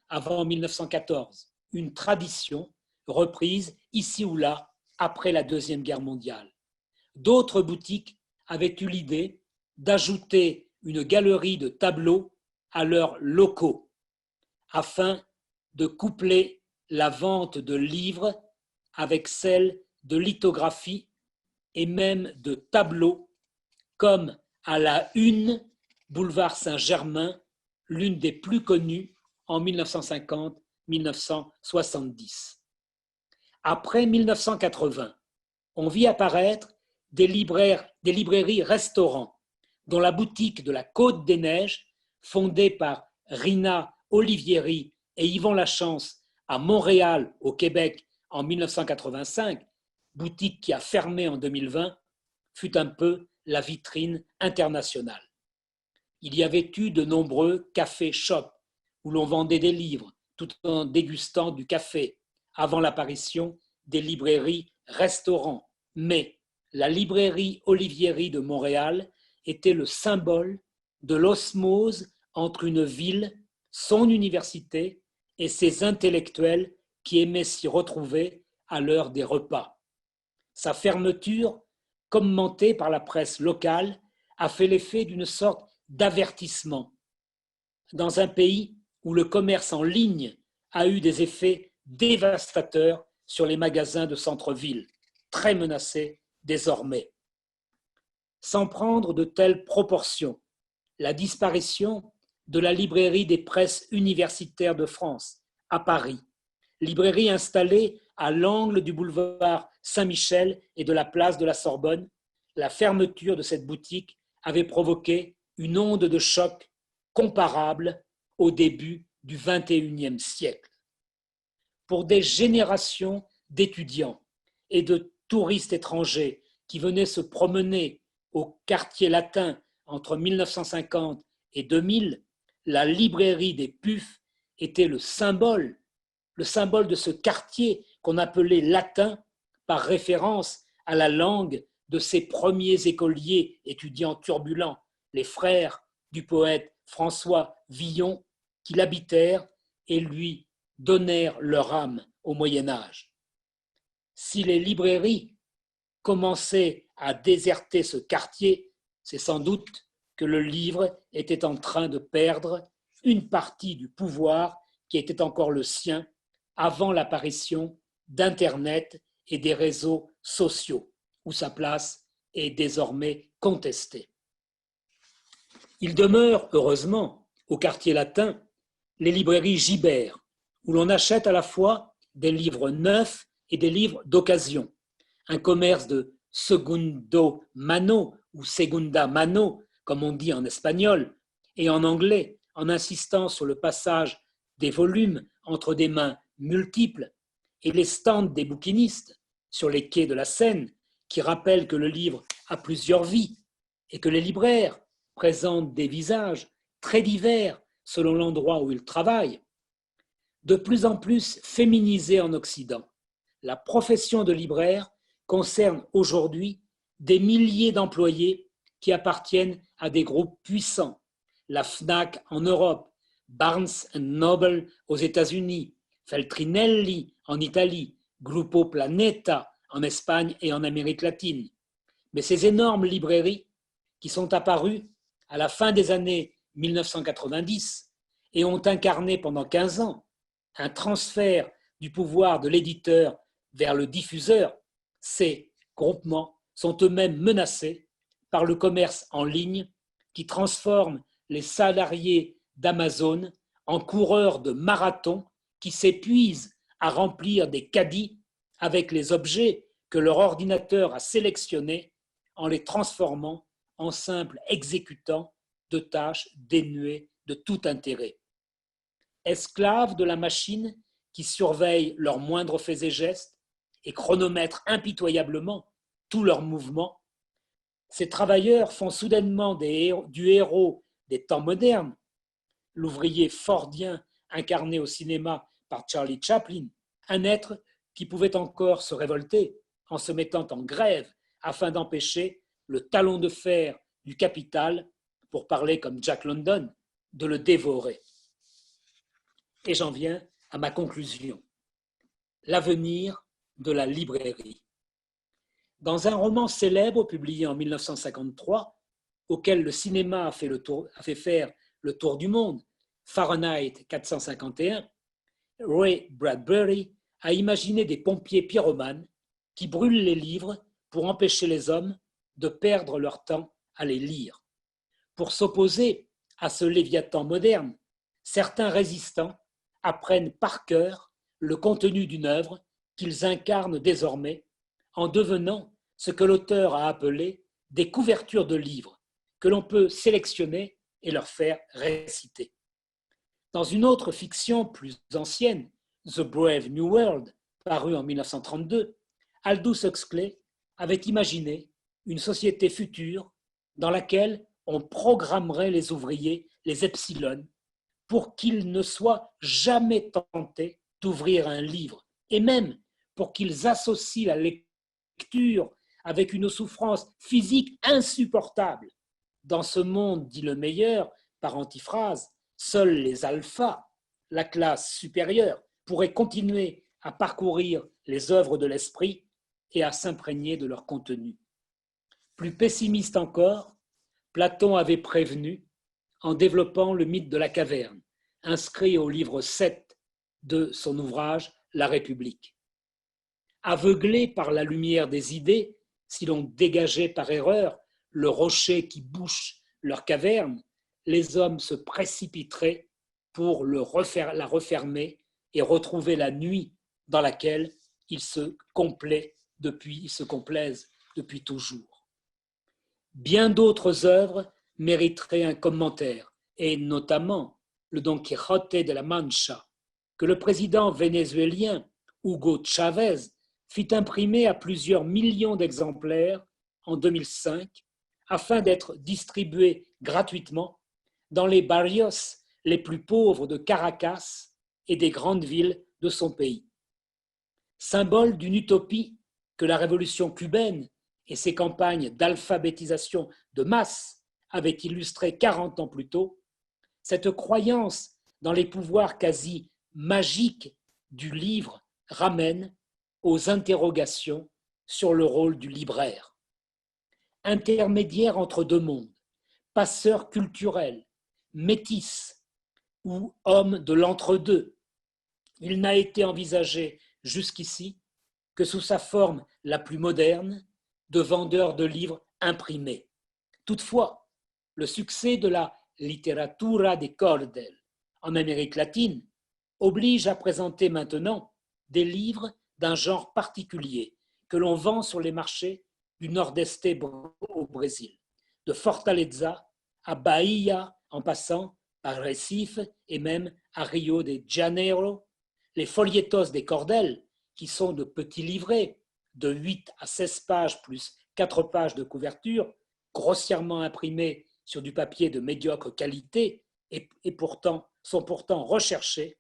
avant 1914, une tradition reprise ici ou là après la Deuxième Guerre mondiale. D'autres boutiques avaient eu l'idée d'ajouter une galerie de tableaux à leurs locaux afin de coupler la vente de livres avec celle de lithographie et même de tableaux, comme à la Une, boulevard Saint-Germain, l'une des plus connues en 1950-1970. Après 1980, on vit apparaître des librairies-restaurants, dont la boutique de la Côte des Neiges, fondée par Rina Olivieri et Yvon Lachance à Montréal, au Québec, en 1985, boutique qui a fermé en 2020, fut un peu la vitrine internationale. Il y avait eu de nombreux cafés-shops où l'on vendait des livres tout en dégustant du café, avant l'apparition des librairies-restaurants. Mais la librairie Olivieri de Montréal était le symbole de l'osmose entre une ville, son université et ses intellectuels qui aimaient s'y retrouver à l'heure des repas. Sa fermeture, commentée par la presse locale, a fait l'effet d'une sorte d'avertissement. Dans un pays où le commerce en ligne a eu des effets dévastateurs sur les magasins de centre-ville, très menacés désormais. Sans prendre de telles proportions, la disparition de la librairie des presses universitaires de France à Paris, librairie installée à l'angle du boulevard Saint-Michel et de la place de la Sorbonne, la fermeture de cette boutique avait provoqué une onde de choc comparable au début du XXIe siècle. Pour des générations d'étudiants et de touristes étrangers qui venaient se promener au quartier latin entre 1950 et 2000, la librairie des Pufs était le symbole de ce quartier qu'on appelait latin par référence à la langue de ses premiers écoliers étudiants turbulents, les frères du poète François Villon, qui l'habitèrent et lui donnèrent leur âme au Moyen-Âge. Si les librairies commençaient à déserter ce quartier, c'est sans doute que le livre était en train de perdre une partie du pouvoir qui était encore le sien avant l'apparition d'Internet et des réseaux sociaux, où sa place est désormais contestée. Il demeure, heureusement, au quartier latin, les librairies Gibert, où l'on achète à la fois des livres neufs et des livres d'occasion, un commerce de segundo mano ou segunda mano, comme on dit en espagnol, et en anglais, en insistant sur le passage des volumes entre des mains multiples, et les stands des bouquinistes sur les quais de la Seine, qui rappellent que le livre a plusieurs vies, et que les libraires présentent des visages très divers selon l'endroit où ils travaillent. De plus en plus féminisée en Occident, la profession de libraire concerne aujourd'hui des milliers d'employés qui appartiennent à des groupes puissants, la Fnac en Europe, Barnes & Noble aux États-Unis, Feltrinelli en Italie, Gruppo Planeta en Espagne et en Amérique latine. Mais ces énormes librairies qui sont apparues à la fin des années 1990 et ont incarné pendant 15 ans un transfert du pouvoir de l'éditeur vers le diffuseur, ces groupements sont eux-mêmes menacés par le commerce en ligne qui transforme les salariés d'Amazon en coureurs de marathon qui s'épuisent à remplir des caddies avec les objets que leur ordinateur a sélectionnés en les transformant en simples exécutants de tâches dénuées de tout intérêt. Esclaves de la machine qui surveille leurs moindres faits et gestes et chronomètre impitoyablement tous leurs mouvements, ces travailleurs font soudainement du héros des temps modernes, l'ouvrier fordien incarné au cinéma par Charlie Chaplin, un être qui pouvait encore se révolter en se mettant en grève afin d'empêcher le talon de fer du capital, pour parler comme Jack London, de le dévorer. Et j'en viens à ma conclusion. L'avenir de la librairie. Dans un roman célèbre publié en 1953, auquel le cinéma a fait faire le tour du monde, Fahrenheit 451, Ray Bradbury a imaginé des pompiers pyromanes qui brûlent les livres pour empêcher les hommes de perdre leur temps à les lire. Pour s'opposer à ce Léviathan moderne, certains résistants apprennent par cœur le contenu d'une œuvre qu'ils incarnent désormais en devenant ce que l'auteur a appelé des couvertures de livres que l'on peut sélectionner et leur faire réciter. Dans une autre fiction plus ancienne, The Brave New World, parue en 1932, Aldous Huxley avait imaginé une société future dans laquelle on programmerait les ouvriers, les epsilons, pour qu'ils ne soient jamais tentés d'ouvrir un livre, et même pour qu'ils associent la lecture avec une souffrance physique insupportable. Dans ce monde, dit le meilleur, par antiphrase, seuls les alphas, la classe supérieure, pourraient continuer à parcourir les œuvres de l'esprit et à s'imprégner de leur contenu. Plus pessimiste encore, Platon avait prévenu en développant le mythe de la caverne, inscrit au livre 7 de son ouvrage La République. Aveuglés par la lumière des idées, si l'on dégageait par erreur le rocher qui bouche leur caverne, les hommes se précipiteraient pour la refermer et retrouver la nuit dans laquelle ils se complaisent depuis toujours. Bien d'autres œuvres mériteraient un commentaire, et notamment le Don Quijote de la Mancha, que le président vénézuélien Hugo Chavez fit imprimer à plusieurs millions d'exemplaires en 2005 afin d'être distribué gratuitement dans les barrios les plus pauvres de Caracas et des grandes villes de son pays. Symbole d'une utopie que la révolution cubaine et ses campagnes d'alphabétisation de masse avaient illustrée 40 ans plus tôt, cette croyance dans les pouvoirs quasi magiques du livre ramène aux interrogations sur le rôle du libraire. Intermédiaire entre deux mondes, passeur culturel, métis ou homme de l'entre-deux, il n'a été envisagé jusqu'ici que sous sa forme la plus moderne de vendeur de livres imprimés. Toutefois, le succès de la literatura de cordel en Amérique latine oblige à présenter maintenant des livres d'un genre particulier que l'on vend sur les marchés du Nordeste au Brésil, de Fortaleza à Bahia en passant par Recife et même à Rio de Janeiro. Les folietos des cordels, qui sont de petits livrets de 8 à 16 pages plus 4 pages de couverture, grossièrement imprimés sur du papier de médiocre qualité et sont pourtant recherchés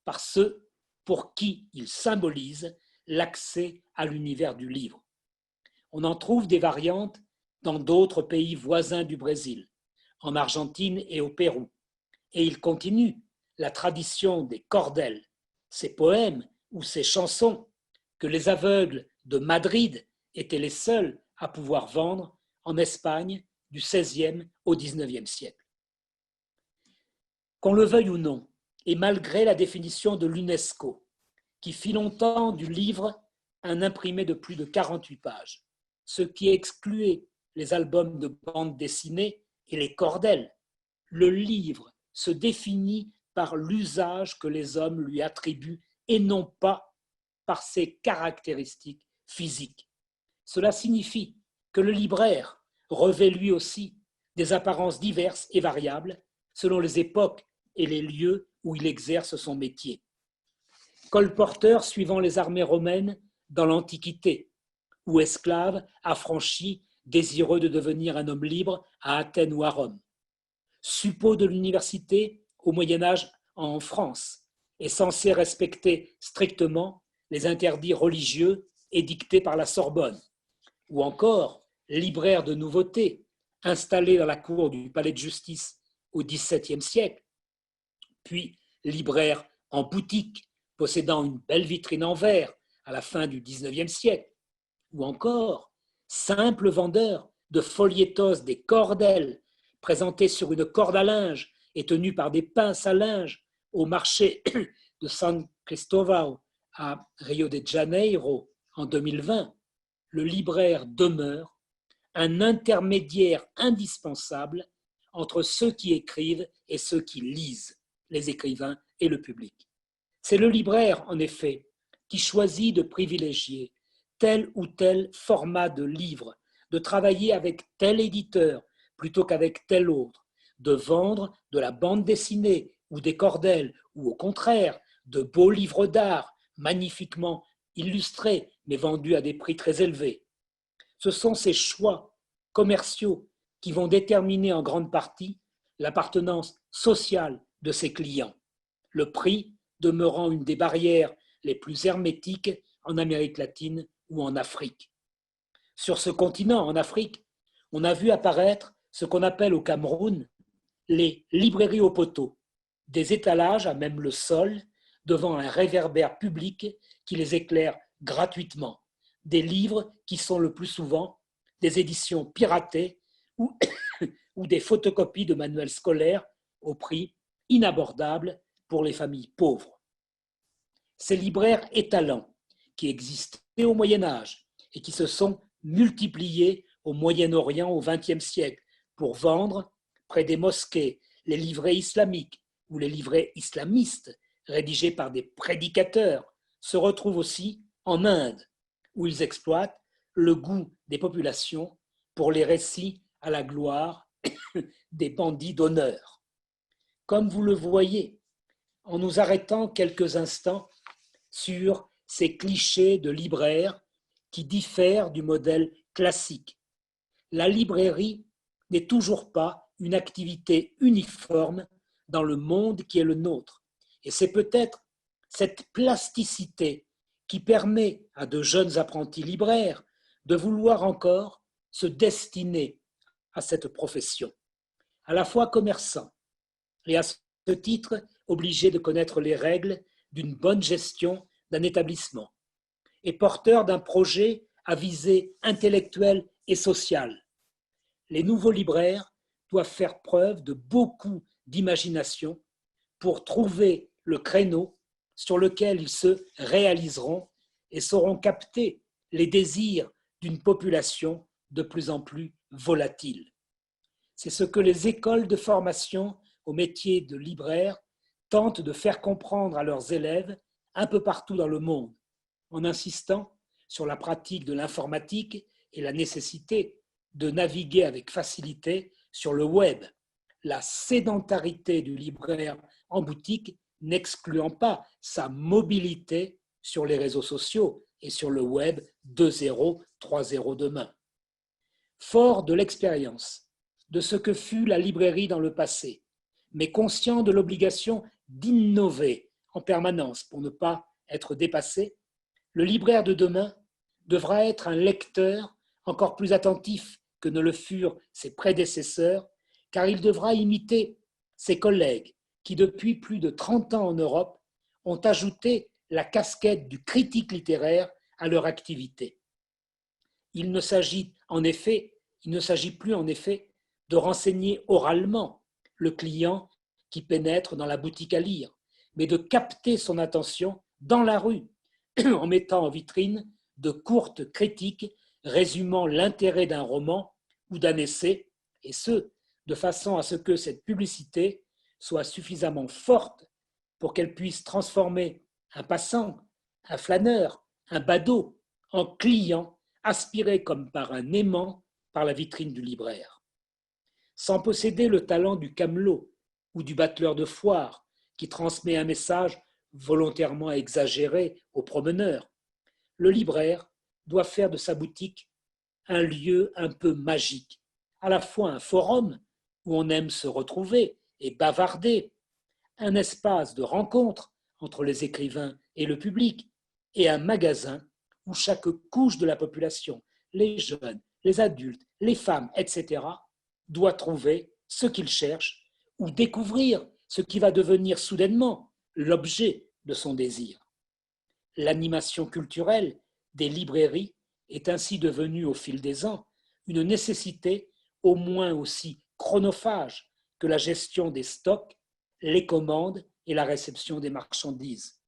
par ceux pour qui ils symbolisent l'accès à l'univers du livre. On en trouve des variantes dans d'autres pays voisins du Brésil, en Argentine et au Pérou. Et il continue la tradition des cordels, ces poèmes ou ces chansons que les aveugles de Madrid étaient les seuls à pouvoir vendre en Espagne du XVIe au XIXe siècle. Qu'on le veuille ou non, et malgré la définition de l'UNESCO, qui fit longtemps du livre un imprimé de plus de 48 pages, ce qui excluait les albums de bande dessinée et les cordels, le livre se définit par l'usage que les hommes lui attribuent et non pas par ses caractéristiques physiques. Cela signifie que le libraire revêt lui aussi des apparences diverses et variables selon les époques et les lieux où il exerce son métier. Colporteur suivant les armées romaines dans l'Antiquité, ou esclave affranchi désireux de devenir un homme libre à Athènes ou à Rome. Suppôt de l'université au Moyen-Âge en France est censé respecter strictement les interdits religieux édictés par la Sorbonne, ou encore libraire de nouveautés installé dans la cour du palais de justice au XVIIe siècle, puis libraire en boutique possédant une belle vitrine en verre à la fin du XIXe siècle, ou encore simple vendeur de folietos des cordels présentés sur une corde à linge et tenus par des pinces à linge au marché de San Cristóbal à Rio de Janeiro en 2020, le libraire demeure un intermédiaire indispensable entre ceux qui écrivent et ceux qui lisent, les écrivains et le public. C'est le libraire, en effet, qui choisit de privilégier tel ou tel format de livre, de travailler avec tel éditeur plutôt qu'avec tel autre, de vendre de la bande dessinée ou des cordels, ou au contraire, de beaux livres d'art magnifiquement illustrés mais vendus à des prix très élevés. Ce sont ces choix commerciaux qui vont déterminer en grande partie l'appartenance sociale de ses clients, le prix demeurant une des barrières les plus hermétiques en Amérique latine ou en Afrique. Sur ce continent, en Afrique, on a vu apparaître ce qu'on appelle au Cameroun les librairies au poteau, des étalages à même le sol devant un réverbère public qui les éclaire gratuitement, des livres qui sont le plus souvent des éditions piratées ou, ou des photocopies de manuels scolaires au prix inabordable pour les familles pauvres. Ces libraires étalants qui existaient au Moyen-Âge et qui se sont multipliés au Moyen-Orient au XXe siècle pour vendre près des mosquées les livrets islamiques ou les livrets islamistes rédigés par des prédicateurs se retrouvent aussi en Inde où ils exploitent le goût des populations pour les récits à la gloire des bandits d'honneur. Comme vous le voyez, en nous arrêtant quelques instants sur ces clichés de libraires qui diffèrent du modèle classique, la librairie n'est toujours pas une activité uniforme dans le monde qui est le nôtre. Et c'est peut-être cette plasticité qui permet à de jeunes apprentis libraires de vouloir encore se destiner à cette profession, à la fois commerçants et à ce titre obligés de connaître les règles d'une bonne gestion d'un établissement et porteurs d'un projet à visée intellectuelle et sociale. Les nouveaux libraires doivent faire preuve de beaucoup d'imagination pour trouver le créneau sur lequel ils se réaliseront et sauront capter les désirs d'une population de plus en plus volatile. C'est ce que les écoles de formation au métier de libraire tentent de faire comprendre à leurs élèves un peu partout dans le monde, en insistant sur la pratique de l'informatique et la nécessité de naviguer avec facilité sur le web, la sédentarité du libraire en boutique n'excluant pas sa mobilité sur les réseaux sociaux et sur le web 2.0, 3.0 demain. Fort de l'expérience de ce que fut la librairie dans le passé, mais conscient de l'obligation d'innover en permanence pour ne pas être dépassé, le libraire de demain devra être un lecteur encore plus attentif que ne le furent ses prédécesseurs, car il devra imiter ses collègues qui, depuis plus de 30 ans en Europe, ont ajouté la casquette du critique littéraire à leur activité. Il ne s'agit plus en effet de renseigner oralement le client qui pénètre dans la boutique à lire, mais de capter son attention dans la rue en mettant en vitrine de courtes critiques résumant l'intérêt d'un roman ou d'un essai, et ce, de façon à ce que cette publicité soit suffisamment forte pour qu'elle puisse transformer un passant, un flâneur, un badaud en client aspiré comme par un aimant par la vitrine du libraire. Sans posséder le talent du camelot ou du battleur de foire qui transmet un message volontairement exagéré au promeneur, le libraire doit faire de sa boutique un lieu un peu magique, à la fois un forum où on aime se retrouver et bavarder, un espace de rencontre entre les écrivains et le public, et un magasin où chaque couche de la population, les jeunes, les adultes, les femmes, etc., doit trouver ce qu'il cherche ou découvrir ce qui va devenir soudainement l'objet de son désir. L'animation culturelle des librairies est ainsi devenue au fil des ans une nécessité au moins aussi chronophage que la gestion des stocks, les commandes et la réception des marchandises.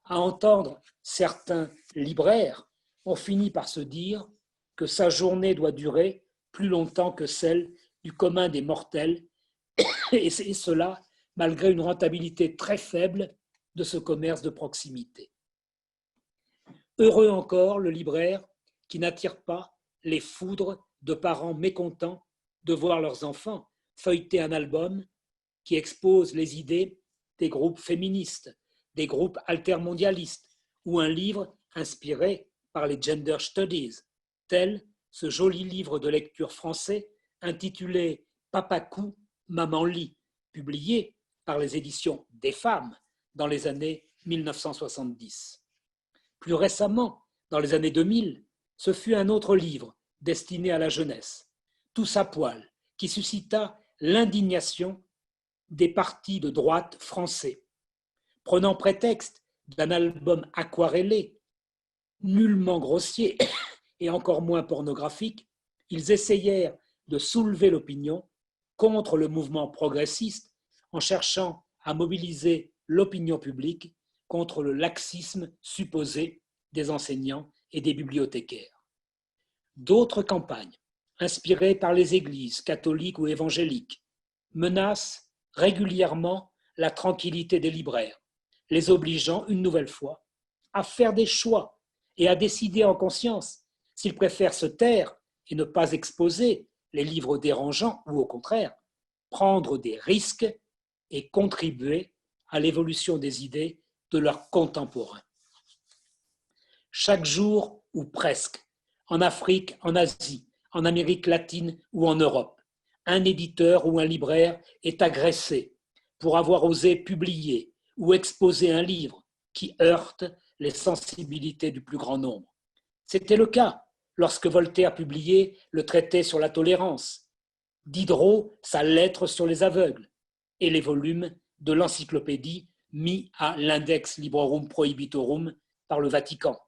À entendre certains libraires, on finit par se dire que sa journée doit durer plus longtemps que celle du commun des mortels, et cela malgré une rentabilité très faible de ce commerce de proximité. Heureux encore le libraire qui n'attire pas les foudres de parents mécontents de voir leurs enfants feuilleter un album qui expose les idées des groupes féministes, des groupes altermondialistes ou un livre inspiré par les gender studies, tel ce joli livre de lecture français intitulé « Papa cou, maman lit », publié par les éditions des femmes dans les années 1970. Plus récemment, dans les années 2000, ce fut un autre livre destiné à la jeunesse, Tous à poil, qui suscita l'indignation des partis de droite français. Prenant prétexte d'un album aquarellé, nullement grossier et encore moins pornographique, ils essayèrent de soulever l'opinion contre le mouvement progressiste en cherchant à mobiliser l'opinion publique contre le laxisme supposé des enseignants et des bibliothécaires. D'autres campagnes, inspirées par les églises catholiques ou évangéliques, menacent régulièrement la tranquillité des libraires, les obligeant une nouvelle fois à faire des choix et à décider en conscience s'ils préfèrent se taire et ne pas exposer les livres dérangeants ou au contraire, prendre des risques et contribuer à l'évolution des idées de leurs contemporains. Chaque jour, ou presque, en Afrique, en Asie, en Amérique latine ou en Europe, un éditeur ou un libraire est agressé pour avoir osé publier ou exposer un livre qui heurte les sensibilités du plus grand nombre. C'était le cas lorsque Voltaire publiait le traité sur la tolérance, Diderot sa lettre sur les aveugles et les volumes de l'encyclopédie mis à l'Index Librorum Prohibitorum par le Vatican.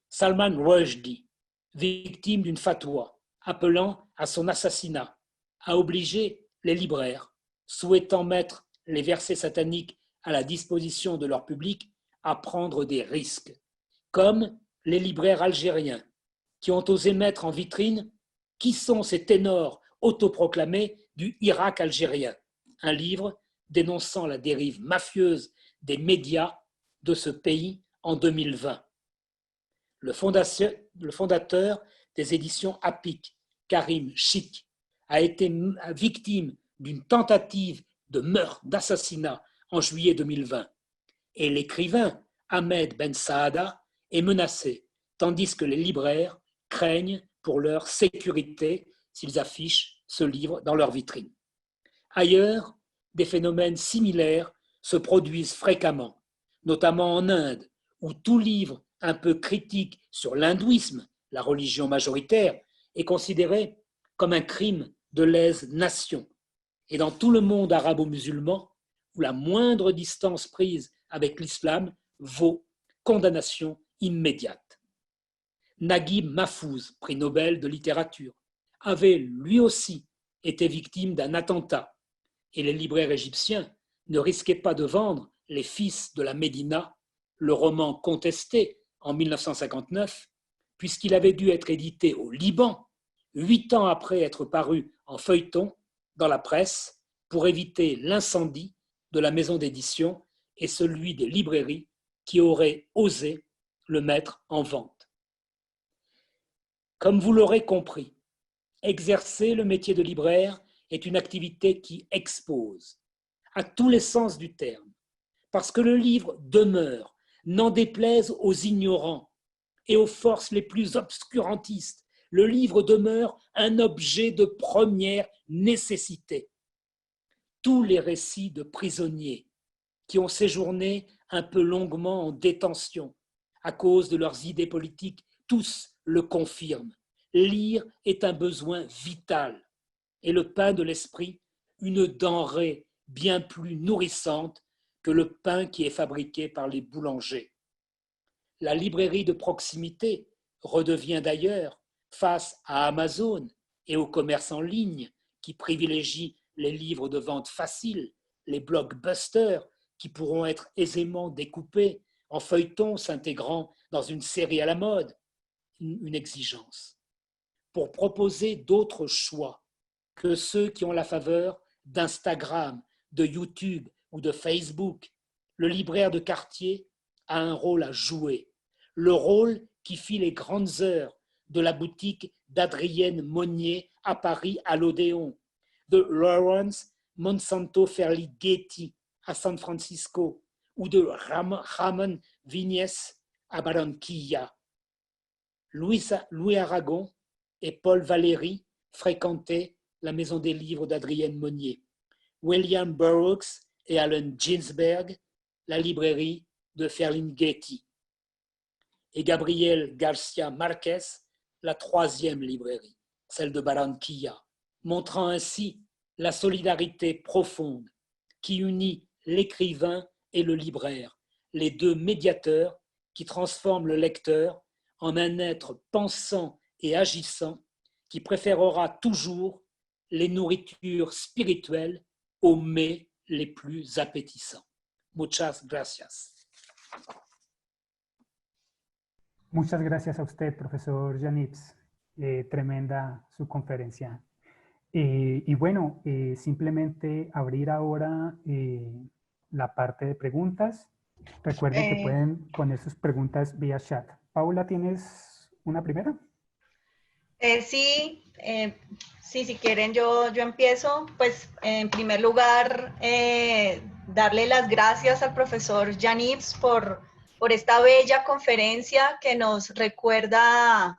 Salman Rushdie, victime d'une fatwa appelant à son assassinat, a obligé les libraires, souhaitant mettre les versets sataniques à la disposition de leur public, à prendre des risques, comme les libraires algériens qui ont osé mettre en vitrine « Qui sont ces ténors autoproclamés du Irak algérien ?» un livre dénonçant la dérive mafieuse des médias de ce pays en 2020. Le fondateur des éditions APIC, Karim Chik, a été victime d'une tentative de meurtre, d'assassinat en juillet 2020. Et l'écrivain Ahmed Ben Saada est menacé, tandis que les libraires craignent pour leur sécurité s'ils affichent ce livre dans leur vitrine. Ailleurs, des phénomènes similaires se produisent fréquemment, notamment en Inde, où tout livre un peu critique sur l'hindouisme, la religion majoritaire, est considéré comme un crime de lèse-nation. Et dans tout le monde arabo-musulman, où la moindre distance prise avec l'islam vaut condamnation immédiate. Naguib Mahfouz, prix Nobel de littérature, avait lui aussi été victime d'un attentat, et les libraires égyptiens ne risquaient pas de vendre Les Fils de la Médina, le roman contesté en 1959, puisqu'il avait dû être édité au Liban 8 ans après être paru en feuilleton dans la presse pour éviter l'incendie de la maison d'édition et celui des librairies qui auraient osé le mettre en vente. Comme vous l'aurez compris, exercer le métier de libraire est une activité qui expose, à tous les sens du terme, parce que le livre demeure, n'en déplaise aux ignorants et aux forces les plus obscurantistes, le livre demeure un objet de première nécessité. Tous les récits de prisonniers qui ont séjourné un peu longuement en détention à cause de leurs idées politiques, tous le confirment. Lire est un besoin vital et le pain de l'esprit, une denrée bien plus nourrissante que le pain qui est fabriqué par les boulangers. La librairie de proximité redevient d'ailleurs, face à Amazon et au commerce en ligne qui privilégient les livres de vente facile, les blockbusters qui pourront être aisément découpés en feuilletons s'intégrant dans une série à la mode, une exigence. Pour proposer d'autres choix que ceux qui ont la faveur d'Instagram, de YouTube ou de Facebook, le libraire de quartier a un rôle à jouer, le rôle qui fit les grandes heures de la boutique d'Adrienne Monnier à Paris à l'Odéon, de Lawrence Monsanto Ferlighetti à San Francisco ou de Ramon Vignes à Barranquilla. Louis Aragon et Paul Valéry fréquentaient la maison des livres d'Adrienne Monnier. William Burroughs et Allen Ginsberg, la librairie de Ferlinghetti. Et Gabriel Garcia Marquez, la troisième librairie, celle de Barranquilla, montrant ainsi la solidarité profonde qui unit l'écrivain et le libraire, les deux médiateurs qui transforment le lecteur en un être pensant et agissant qui préférera toujours les nourritures spirituelles aux mets les plus appétissants. Muchas gracias. Muchas gracias a usted, profesor Janitz. Tremenda su conferencia. Y bueno, simplemente abrir ahora la parte de preguntas. Recuerden que pueden poner sus preguntas vía chat. Paula, ¿tienes una primera? Sí, si quieren yo empiezo. Pues en primer lugar, darle las gracias al profesor Janitz por esta bella conferencia que nos recuerda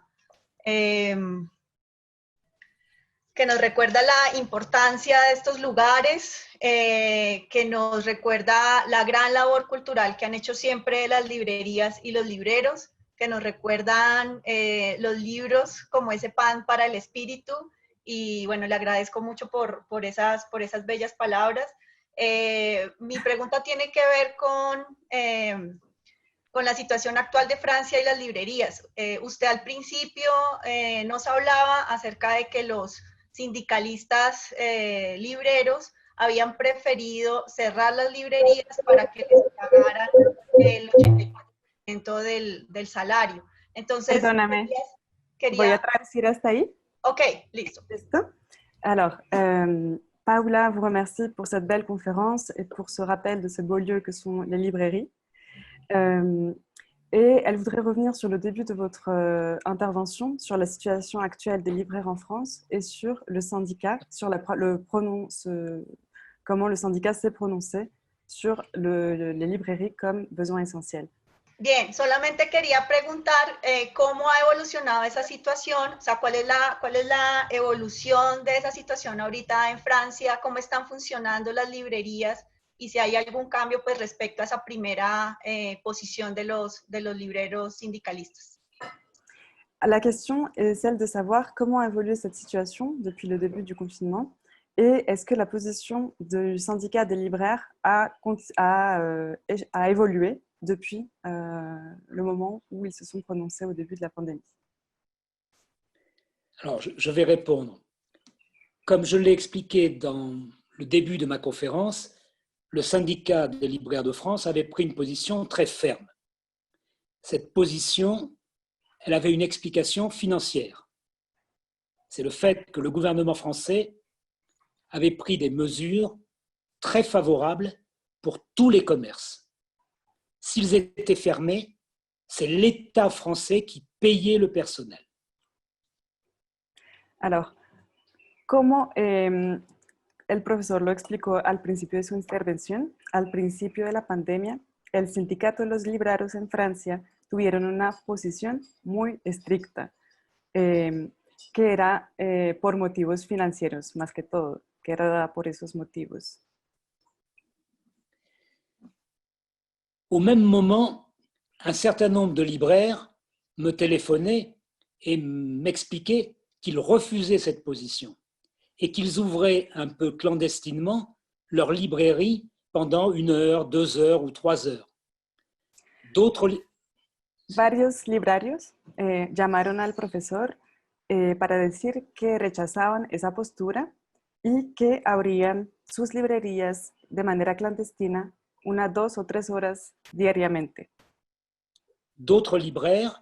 la importancia de estos lugares, que nos recuerda la gran labor cultural que han hecho siempre las librerías y los libreros, que nos recuerdan los libros como ese pan para el espíritu. Y bueno, le agradezco mucho por esas bellas palabras. Mi pregunta tiene que ver con la situación actual de Francia y las librerías. Usted al principio nos hablaba acerca de que los sindicalistas libreros habían preferido cerrar las librerías para que les pagaran el 84% del salario. Entonces, perdóname, voy a traduire hasta ahí. Ok, listo. Alors, Paula vous remercie pour cette belle conférence et pour ce rappel de ces beaux lieux que sont les librairies. Et elle voudrait revenir sur le début de votre intervention, sur la situation actuelle des libraires en France et sur le syndicat, sur comment le syndicat s'est prononcé sur les librairies comme besoin essentiel. Bien, solamente quería preguntar cómo ha evolucionado esa situación, o sea, cuál es la evolución de esa situación ahorita en Francia, cómo están funcionando las librerías y si hay algún cambio pues respecto a esa primera posición de los libreros sindicalistas. La question est celle de savoir comment a évolué cette situation depuis le début du confinement et est-ce que la position du syndicat des libraires a évolué depuis le moment où ils se sont prononcés au début de la pandémie. Alors, je vais répondre. Comme je l'ai expliqué dans le début de ma conférence, le syndicat des libraires de France avait pris une position très ferme. Cette position, elle avait une explication financière. C'est le fait que le gouvernement français avait pris des mesures très favorables pour tous les commerces. S'ils étaient fermés, c'est l'État français qui payait le personnel. Alors, como el profesor lo explicó al principio de su intervención, al principio de la pandemia, el sindicato de los libreros en Francia tuvieron una posición muy estricta, que era por motivos financieros, más que todo, que era dada por esos motivos. Au même moment, un certain nombre de libraires me téléphonaient et m'expliquaient qu'ils refusaient cette position et qu'ils ouvraient un peu clandestinement leur librairie pendant 1 heure, 2 heures ou 3 heures. Varios librarios llamaron al profesor para decir que rechazaban esa postura y que abrían sus librerías de manera clandestina 1, 2 o 3 horas diariamente. D'autres libraires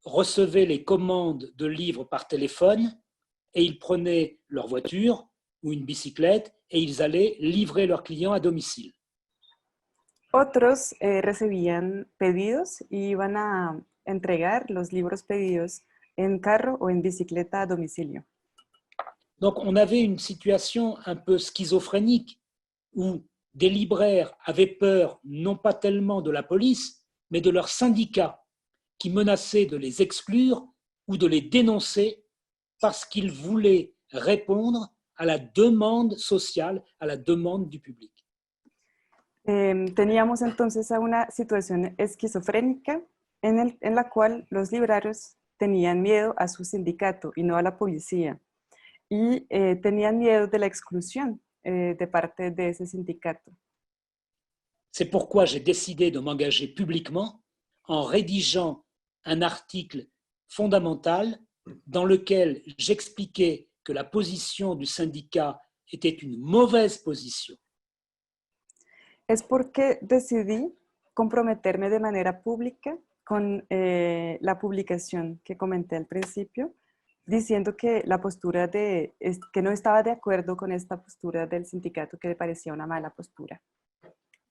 recevaient les commandes de livres par téléphone et ils prenaient leur voiture ou une bicyclette et ils allaient livrer leurs clients à domicile. Otros recibían pedidos y iban a entregar los libros pedidos en carro o en bicicleta a domicilio. Donc on avait une situation un peu schizophrénique où des libraires avaient peur non pas tellement de la police, mais de leurs syndicats qui menaçaient de les exclure ou de les dénoncer parce qu'ils voulaient répondre à la demande sociale, à la demande du public. Teníamos entonces una situación esquizofrénica en la cual los librarios tenían miedo a su sindicato y no a la policía. Y tenían miedo de la exclusión de parte de ese sindicato. C'est pourquoi j'ai décidé de m'engager publiquement en rédigeant un article fondamental dans lequel j'expliquais que la position du syndicat était une mauvaise position. Es porque decidí comprometerme de manera pública con la publicación que comenté al principio, diciendo que la postura que no estaba de acuerdo con esta postura del sindicato, que le parecía una mala postura.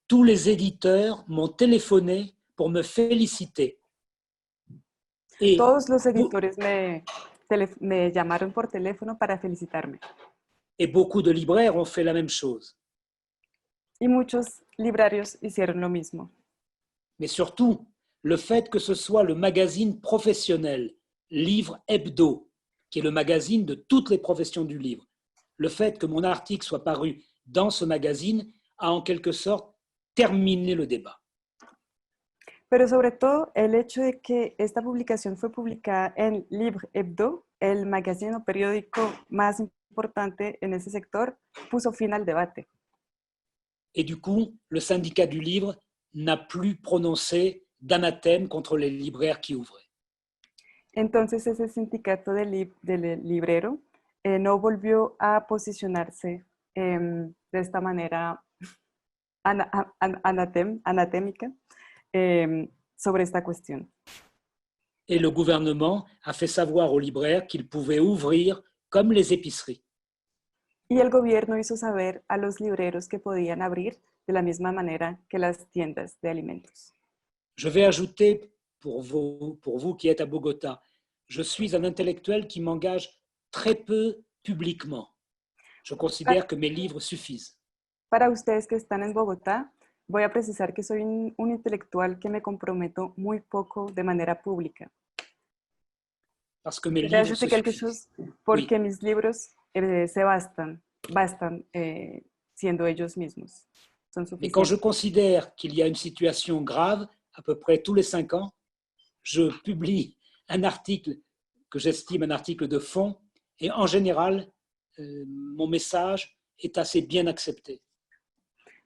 Tous les éditeurs m'ont téléphoné pour me féliciter. Et todos los editores me llamaron por teléfono para felicitarme. Et beaucoup de libraires ont fait la même chose. Y muchos librarios hicieron lo mismo. Mais surtout, le fait que ce soit le magazine professionnel, Livre Hebdo, qui est le magazine de toutes les professions du livre, le fait que mon article soit paru dans ce magazine a en quelque sorte terminé le débat. Pero sobre todo el hecho de que esta publicación fue publicada en Livre Hebdo, el magazine o periódico más importante en ese sector, puso fin al debate. Et du coup, le syndicat du livre n'a plus prononcé d'anathème contre les libraires qui ouvraient. Entonces ese sindicato del librero no volvió a posicionarse de esta manera anatémica sobre esta cuestión. Et le gouvernement a fait savoir aux libraires qu'ils pouvaient ouvrir comme les épiceries. Y el gobierno hizo saber a los libreros que podían abrir de la misma manera que las tiendas de alimentos. Je vais ajouter pour vous qui êtes à Bogota. Je suis un intellectuel qui m'engage très peu publiquement. Je considère que mes livres suffisent. Para ustedes que están en Bogotá, voy a precisar que soy un intelectual que me comprometo muy poco de manera pública. Parce que mes Quería livres decirte se quelque suffisent. chose, porque Oui. mis libros se bastan siendo ellos mismos. Son Mais quand je suficientes. considère qu'il y a une situation grave, à peu près tous les 5 ans, je publie un article que j'estime un article de fond, et en général, mon message est assez bien accepté.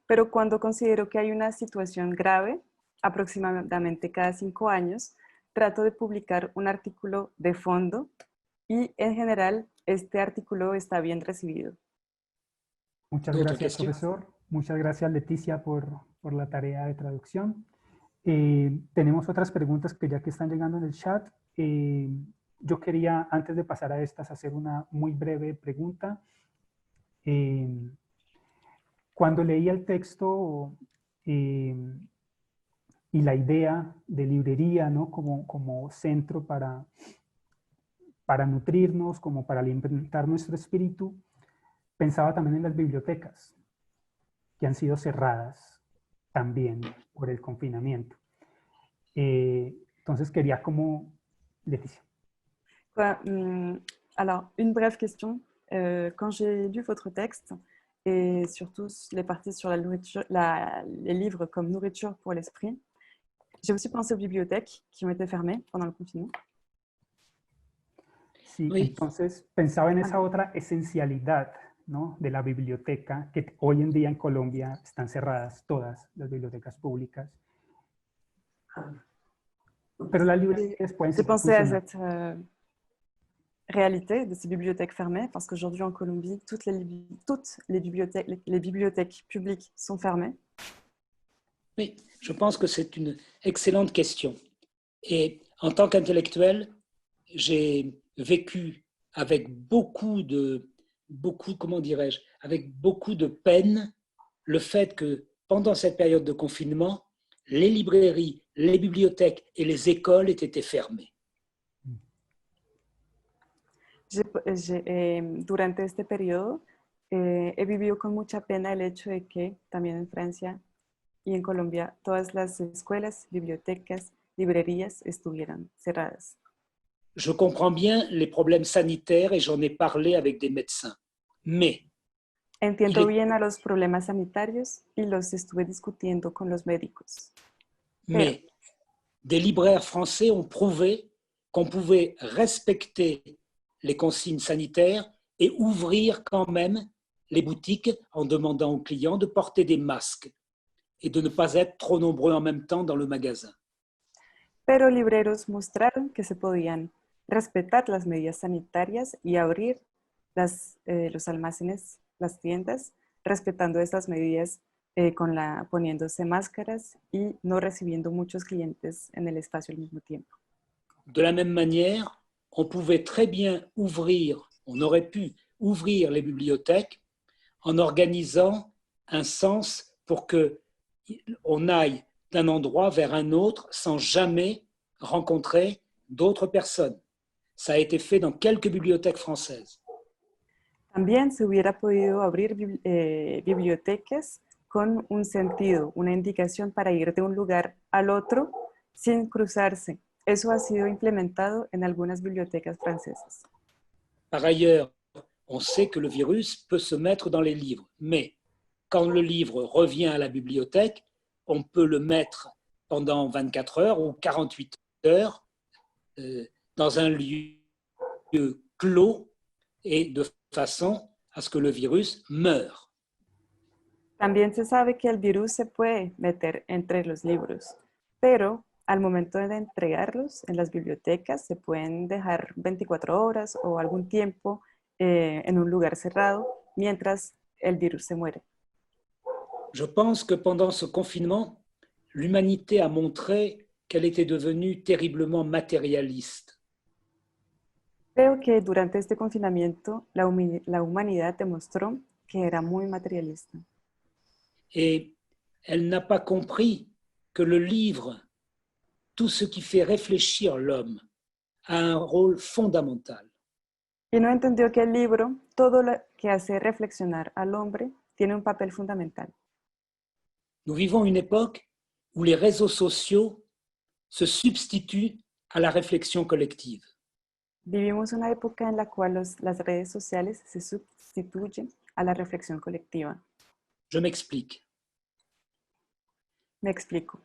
Pero cuando considero que hay una situación grave, aproximadamente cada 5 años, trato de publicar un artículo de fondo y en general este artículo está bien recibido. Muchas D'autres gracias, questions? profesor. Muchas gracias, Leticia, por la tarea de traducción. Tenemos otras preguntas que ya que están llegando en el chat. Yo quería, antes de pasar a estas, hacer una muy breve pregunta. Cuando leía el texto y la idea de librería, ¿no? como centro para nutrirnos, como para alimentar nuestro espíritu, pensaba también en las bibliotecas, que han sido cerradas también por el confinamiento. Entonces quería como... Leticia. Alors, une brève question. Quand j'ai lu votre texte, et surtout les parties sur la nourriture, les livres comme nourriture pour l'esprit, j'ai aussi pensé aux bibliothèques qui ont été fermées pendant le confinement. Sí, Oui. entonces pensaba en esa otra esencialidad, ¿no? De la biblioteca, que hoy en día en Colombia están cerradas todas las bibliotecas públicas. Pero las librerías pueden J'ai seguir pensé à funcionando. cette réalité de ces bibliothèques fermées parce qu'aujourd'hui en Colombie, toutes les bibliothèques publiques sont fermées. Oui, je pense que c'est une excellente question. Et en tant qu'intellectuel, j'ai vécu avec avec beaucoup de peine le fait que pendant cette période de confinement, les librairies, les bibliothèques et les écoles aient été fermées. Durante este periodo he vivido con mucha pena el hecho de que también en Francia y en Colombia todas las escuelas, bibliotecas, librerías estuvieran cerradas. Je comprends bien les problèmes sanitaires et j'en ai parlé avec des médecins. Mais entiendo bien a los problemas sanitarios y los estuve discutiendo con los médicos. Mais des libraires français ont prouvé qu'on pouvait respecter les consignes sanitaires et ouvrir quand même les boutiques en demandant aux clients de porter des masques et de ne pas être trop nombreux en même temps dans le magasin. Pero libreros mostraron que se podían respetar las medidas sanitarias y abrir los almacenes, las tiendas, respetando estas medidas poniéndose máscaras y no recibiendo muchos clientes en el espacio al mismo tiempo. De la même manière, on pouvait très bien on aurait pu ouvrir les bibliothèques en organisant un sens pour qu'on aille d'un endroit vers un autre sans jamais rencontrer d'autres personnes. Ça a été fait dans quelques bibliothèques françaises. También se hubiera podido abrir bibliotecas con un sentido, una indicación para ir de un lugar al otro sin cruzarse. Eso ha sido implementado en algunas bibliotecas francesas. Par ailleurs, on sait que le virus peut se mettre dans les livres, mais quand le livre revient à la bibliothèque, on peut le mettre pendant 24 heures ou 48 heures dans un lieu clos et de façon à ce que le virus meure. También se sabe que el virus se puede meter entre los libros, pero al momento de entregarlos en las bibliotecas se pueden dejar 24 horas o algún tiempo en un lugar cerrado mientras el virus se muere. Je pense que pendant ce confinement, l'humanité a montré qu'elle était devenue terriblement matérialiste. Creo que durante este confinamiento la humanidad demostró que era muy materialista. Et elle n'a pas compris que le livre tout ce qui fait réfléchir l'homme a un rôle fondamental. Y no entendió que el libro, todo lo que hace reflexionar al hombre, tiene un papel fundamental. Nous vivons une époque où les réseaux sociaux se substituent à la réflexion collective. Vivimos una época en la cual las redes sociales se sustituyen a la reflexión colectiva. Je m'explique. Me explico.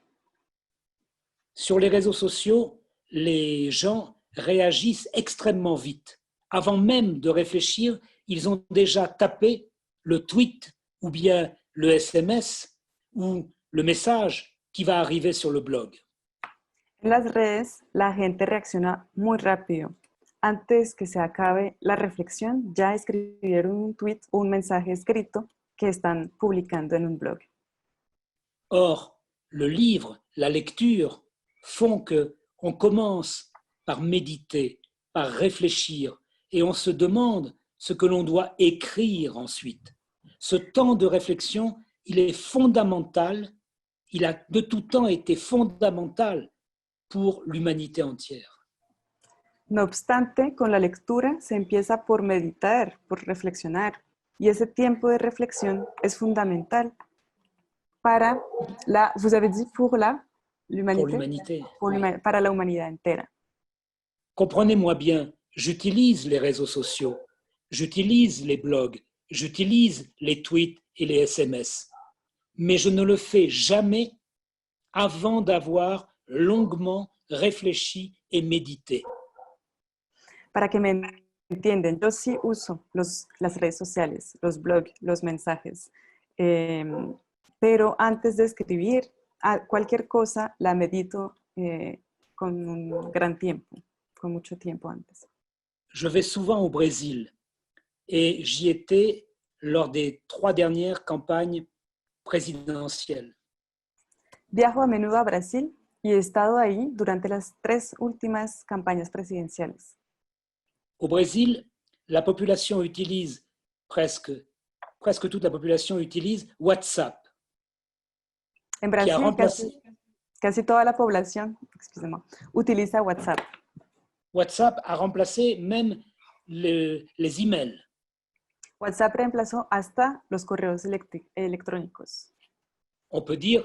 Sur les réseaux sociaux, les gens réagissent extrêmement vite. Avant même de réfléchir, ils ont déjà tapé le tweet ou bien le SMS ou le message qui va arriver sur le blog. En las redes, la gente reacciona muy rápido. Antes que se acabe la reflexión, ya escribieron un tweet o un mensaje escrito que están publicando en un blog. Or, le livre, la lecture font qu'on commence par méditer, par réfléchir, et on se demande ce que l'on doit écrire ensuite. Ce temps de réflexion, il est fondamental, il a de tout temps été fondamental pour l'humanité entière. No obstante, con la lectura se empieza por meditar, por reflexionar, y ese tiempo de reflexión es fundamental para la, vous avez dit pour l'humanité, para la humanidad entera. Comprenez-moi bien, j'utilise les réseaux sociaux, j'utilise les blogs, j'utilise les tweets et les SMS, mais je ne le fais jamais avant d'avoir longuement réfléchi et médité. Para que me entiendan, yo sí uso las redes sociales, los blogs, los mensajes, pero antes de escribir cualquier cosa la medito con un gran tiempo, con mucho tiempo antes. Je vais souvent au Brésil et j'y étais lors des 3 dernières campagnes présidentielles. Viajo a menudo a Brasil y he estado ahí durante las 3 últimas campañas presidenciales. Au Brésil, la population utilise, presque toute la population utilise WhatsApp. En Brasil, casi toda la población utiliza WhatsApp. WhatsApp a remplacé même les emails. WhatsApp reemplazó hasta los correos electrónicos. On peut dire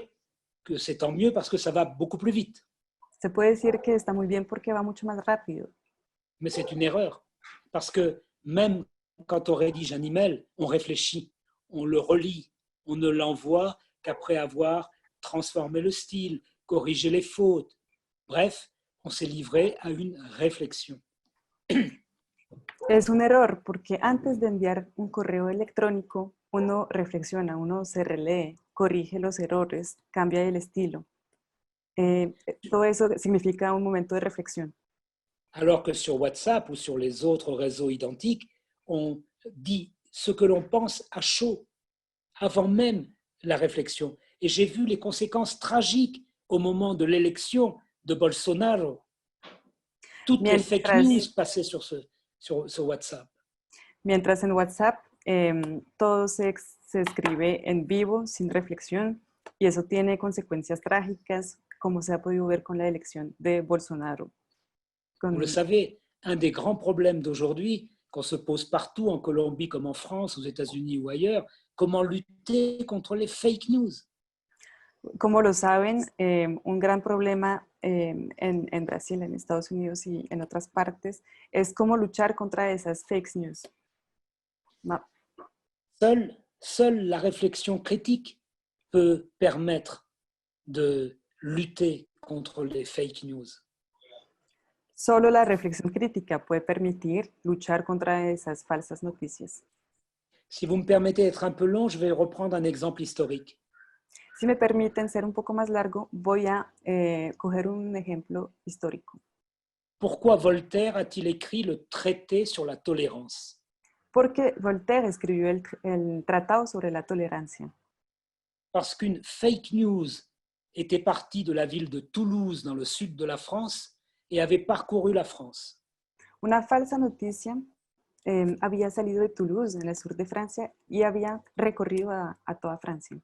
que c'est tant mieux parce que ça va beaucoup plus vite. Se puede decir que está muy bien porque va mucho más rápido. Mais c'est une erreur parce que même quand on rédige un email, on réfléchit, on le relit, on ne l'envoie qu'après avoir transformé le style, corrigé les fautes. Bref, on s'est livré a une réflexion. Es un error porque antes de enviar un correo electrónico, uno reflexiona, uno se relee, corrige los errores, cambia el estilo. Todo eso significa un momento de reflexión. Alors que sur WhatsApp ou sur les autres réseaux identiques, on dit ce que l'on pense à chaud, avant même la réflexion. Et j'ai vu les conséquences tragiques au moment de l'élection de Bolsonaro. Toutes les fake news passaient sur WhatsApp. Mientras en WhatsApp todo se escribe en vivo, sin reflexión, y eso tiene consecuencias trágicas, como se ha podido ver con la elección de Bolsonaro. Vous le savez, un des grands problèmes d'aujourd'hui, qu'on se pose partout en Colombie comme en France, aux États-Unis ou ailleurs, comment lutter contre les fake news. Como lo saben, un gran problema en Brasil, en Estados Unidos y en otras partes es cómo luchar contra esas fake news. Seule la réflexion critique peut permettre de lutter contre les fake news. Solo la reflexión crítica puede permitir luchar contra esas falsas noticias. Si vous me permettez d'être un peu long, je vais reprendre un exemple historique. Si me permiten ser un poco más largo, voy a coger un ejemplo histórico. Pourquoi Voltaire a-t-il écrit le traité sur la tolérance? Porque Voltaire escribió el Tratado sobre la Tolerancia. Parce qu'une fake news était partie de la ville de Toulouse, dans le sud de la France, et avait parcouru la France. Una falsa noticia había salido de Toulouse, en el sur de Francia, y había recorrido a toda Francia.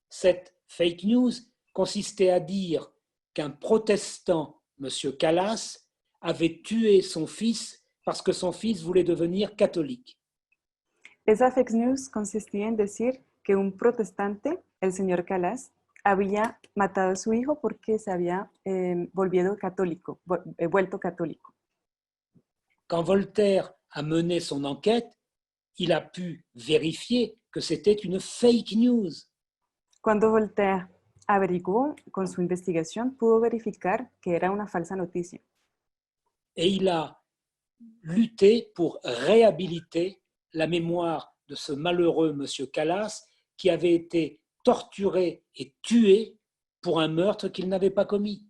Cette fake news consistait à dire qu'un protestant, M. Calas, avait tué son fils parce que son fils voulait devenir catholique. Esa fake news consistía en decir que un protestante, el señor Calas, había matado a su hijo porque se había vuelto católico. Quand Voltaire a mené son enquête, il a pu vérifier que c'était une fake news. Cuando Voltaire averiguó con su investigación, pudo verificar que era una falsa noticia. Et il a lutté pour réhabiliter la mémoire de ce malheureux monsieur Calas qui avait été torturé et tué pour un meurtre qu'il n'avait pas commis.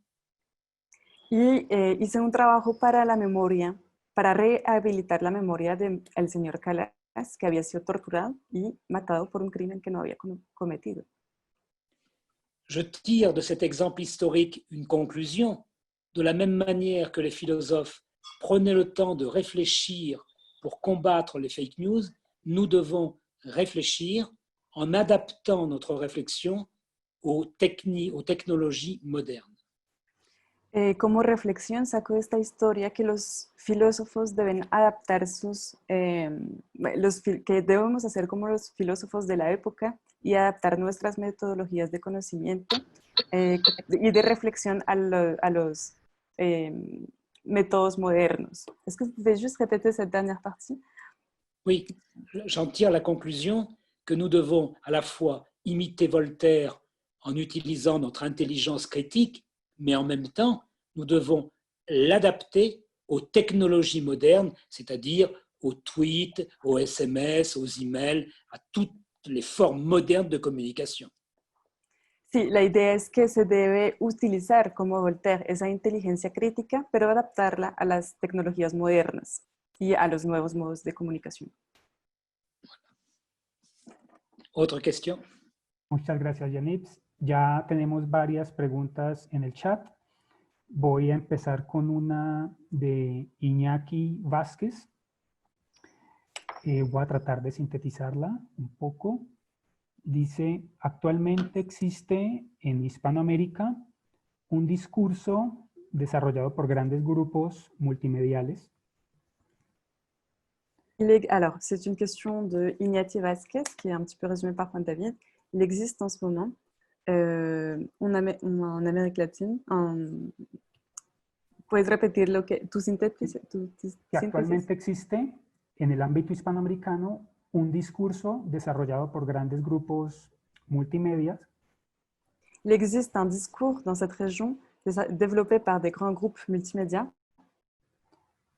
Y hice un trabajo para la memoria, para rehabilitar la memoria del señor Calas, que había sido torturado y matado por un crimen que no había cometido. Je tire de cet exemple historique une conclusion. De la même manière que les philosophes prenaient le temps de réfléchir pour combattre les fake news, nous devons réfléchir en adaptant notre réflexion aux technologies modernes. Como reflexión saco de esta historia que los filósofos deben adaptar que debemos hacer como los filósofos de la época y adaptar nuestras metodologías de conocimiento y de reflexión a los métodos modernos. Est-ce que vous pouvez juste répéter cette dernière partie? Oui, j'en tire la conclusion que nous devons à la fois imiter Voltaire en utilisant notre intelligence critique, mais en même temps, nous devons l'adapter aux technologies modernes, c'est-à-dire aux tweets, aux SMS, aux emails, à toutes les formes modernes de communication. Sí, la idea es que se debe utilizar, como Voltaire, esa inteligencia crítica, pero adaptarla a las tecnologías modernas y a los nuevos modos de comunicación. Autre question? Muchas gracias, Yanitz. Ya tenemos varias preguntas en el chat. Voy a empezar con una de Iñaki Vázquez. Voy a tratar de sintetizarla un poco. Dice, actualmente existe en Hispanoamérica un discurso desarrollado por grandes grupos multimediales. Alors, c'est une question de Iñaki Vázquez, qui est un petit peu résumée par Juan David. Il existe en ce moment, en Amérique latine, ¿puedes repetir lo que tu síntesis? Que actualmente existe en el ámbito hispanoamericano un discurso desarrollado por grandes grupos multimedia. Il existe un discours dans cette région développé par des grands groupes multimédia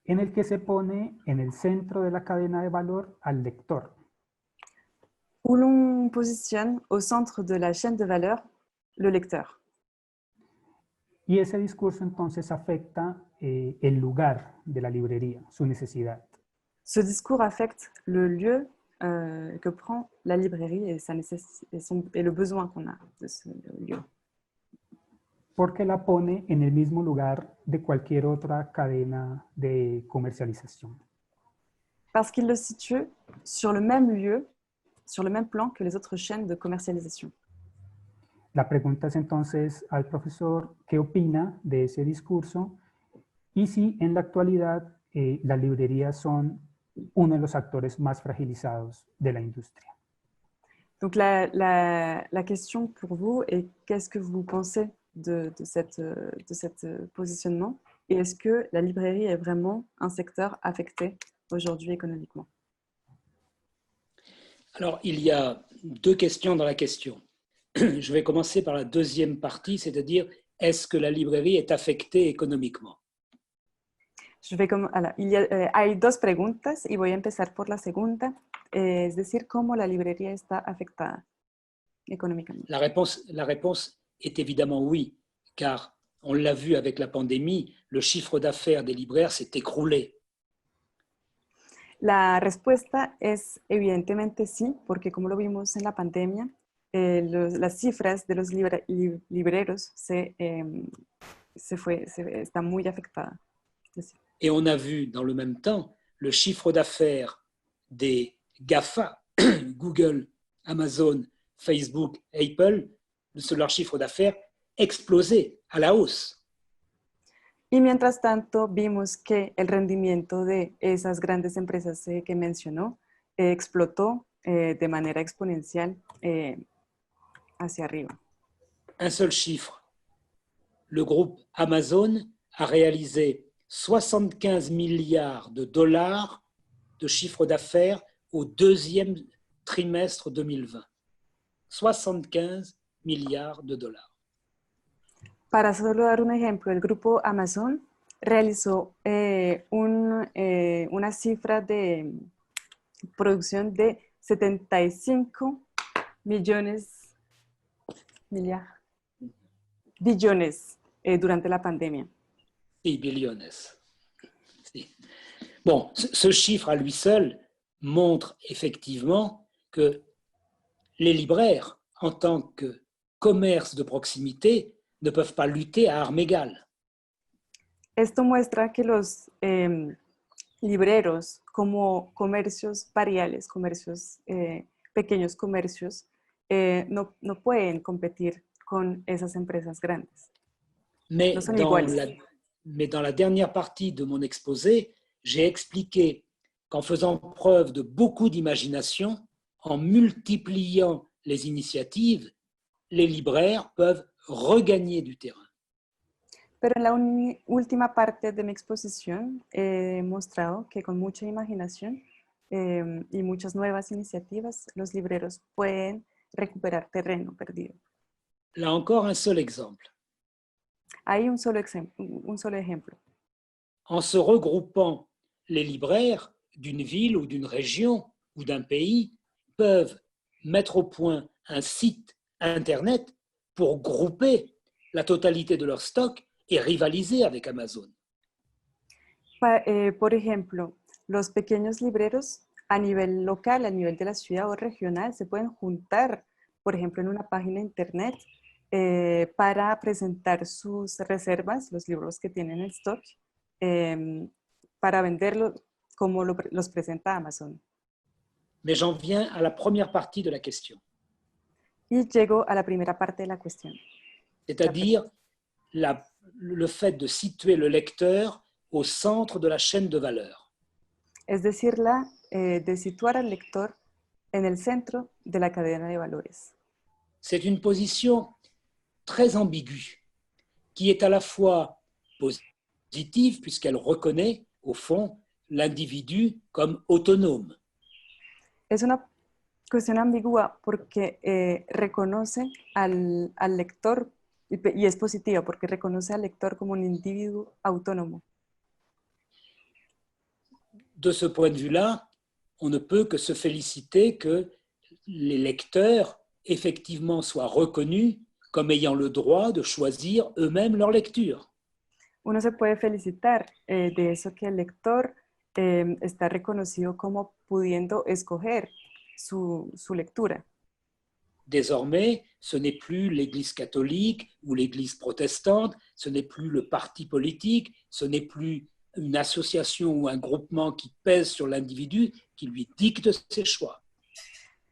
en el que se pone en el centro de la cadena de valor al lector. Où l'on positionne au centre de la chaîne de valeur le lecteur. Y ese discurso entonces afecta el lugar de la librería, su necesidad. Ce discours affecte le lieu que prend la librairie et le besoin qu'on a de ce lieu. Porque la pone en el mismo lugar de cualquier otra cadena de comercialización. Parce qu'il le situe sur le même lieu, sur le même plan que les autres chaînes de commercialisation. La pregunta es entonces al profesor, ¿qué opina de ese discurso? Y si en la actualidad las librerías son uno de los actores más fragilizados de la industria. Donc la question pour vous est qu'est-ce que vous pensez de cet positionnement et est-ce que la librairie est vraiment un secteur affecté aujourd'hui économiquement? Alors, il y a deux questions dans la question. Je vais commencer par la deuxième partie, c'est-à-dire est-ce que la librairie est affectée économiquement? Hay dos preguntas y voy a empezar por la segunda, es decir, cómo la librería está afectada económicamente. La réponse est évidemment oui, car on l'a vu avec la pandémie, le chiffre d'affaires des libraires s'est écroulé. La respuesta es evidentemente sí, porque como lo vimos en la pandemia, las cifras de los libreros están muy afectadas. Et on a vu dans le même temps le chiffre d'affaires des GAFA, Google, Amazon, Facebook, Apple, leur chiffre d'affaires exploser à la hausse. Y mientras tanto vimos que el rendimiento de esas grandes empresas que mencionó explotó de manera exponencial hacia arriba. Un seul chiffre. Le groupe Amazon a réalisé 75 milliards de dollars de chiffre d'affaires au deuxième trimestre 2020. 75 milliards de dollars. Para solo dar un ejemplo, el grupo Amazon realizó una cifra de producción de 75 billones durante la pandemia. Sí, billones. Sí. Bon, ce chiffre à lui seul montre effectivement que les libraires, en tant que commerce de proximité, ne peuvent pas lutter à armes égales. Esto muestra que los libreros, como comercios variales, pequeños comercios, no pueden competir con esas empresas grandes. Mais, no son iguales. dans la dernière partie de mon exposé, j'ai expliqué qu'en faisant preuve de beaucoup d'imagination, en multipliant les initiatives, les libraires peuvent regagner du terrain. Pero en la última parte de mi exposición he mostrado que con mucha imaginación y muchas nuevas iniciativas, los libreros pueden recuperar terreno perdido. Là encore, un seul exemple. Hay un solo ejemplo. En se regroupant, les libraires d'une ville ou d'une région ou d'un pays peuvent mettre au point un site Internet pour grouper la totalité de leur stock et rivaliser avec Amazon. Por ejemplo, los pequeños libreros a nivel local, a nivel de la ciudad o regional, se pueden juntar, por ejemplo, en una página internet para presentar sus reservas, los libros que tienen en stock, para venderlos como los presenta Amazon. Mais j'en viens à la première partie de la question. Y llego a la primera parte de la cuestión. C'est-à-dire le fait de situer le lecteur au centre de la chaîne de valeur. Es decir, de situar al lector en el centro de la cadena de valores. C'est une position très ambiguë qui est à la fois positive puisqu'elle reconnaît, au fond, l'individu comme autonome. Es una cuestión ambigua porque reconoce al lector, y es positiva porque reconoce al lector como un individuo autónomo. De ce point de vue-là, on ne peut que se féliciter que les lecteurs, effectivement, soient reconnus comme ayant le droit de choisir eux-mêmes leur lecture. Uno se puede felicitar de eso, que el lector está reconocido como pudiendo escoger su lectura. Désormais, ce n'est plus l'Église catholique ou l'Église protestante, ce n'est plus le parti politique, ce n'est plus une association ou un groupement qui pèse sur l'individu, qui lui dicte ses choix.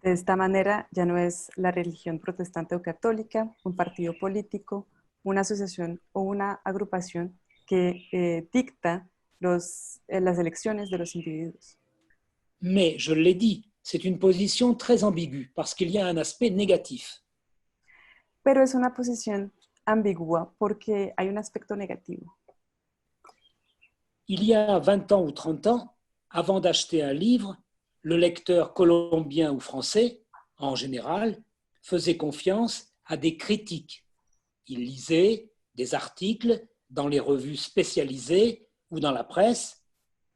De esta manera, ya no es la religión protestante o católica, un partido político, una asociación o una agrupación que dicta las elecciones de los individuos. Mais, je l'ai dit, c'est une position très ambiguë parce qu'il y a un aspect négatif. Pero es una posición ambigua porque hay un aspecto negativo. Il y a 20 ans ou 30 ans, avant d'acheter un livre, le lecteur colombien ou français, en général, faisait confiance à des critiques. Il lisait des articles dans les revues spécialisées ou dans la presse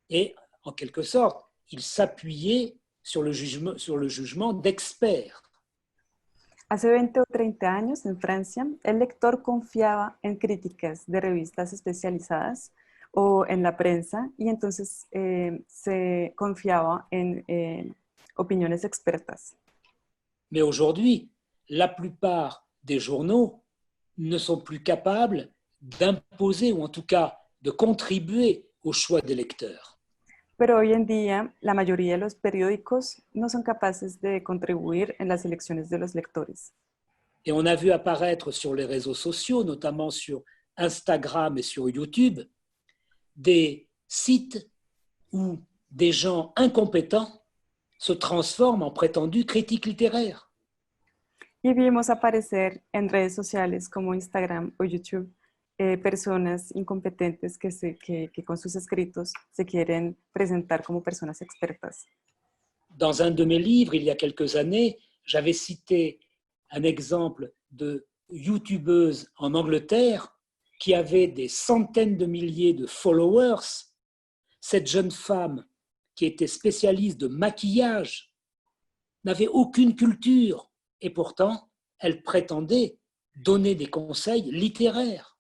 et, en quelque sorte, il s'appuyait sur le jugement d'experts. Hace 20 o 30 años en Francia, el lector confiaba en críticas de revistas especializadas o en la prensa y entonces se confiaba en opiniones expertas. Mais aujourd'hui, la plupart des journaux ne sont plus capables d'imposer ou en tout cas de contribuer au choix des lecteurs. Pero hoy en día, la mayoría de los periódicos no son capaces de contribuir en las elecciones de los lectores. Et on a vu apparaître sur les réseaux sociaux, notamment sur Instagram et sur YouTube, des sites où des gens incompétents se transforment en prétendus critiques littéraires. Y vimos aparecer en redes sociales como Instagram o YouTube personas incompetentes que con sus escritos se quieren presentar como personas expertas. Dans un de mes livres, il y a quelques années, j'avais cité un exemple de youtubeuse en Angleterre qui avait des centaines de milliers de followers. Cette jeune femme qui était spécialiste de maquillage n'avait aucune culture et pourtant elle prétendait donner des conseils littéraires.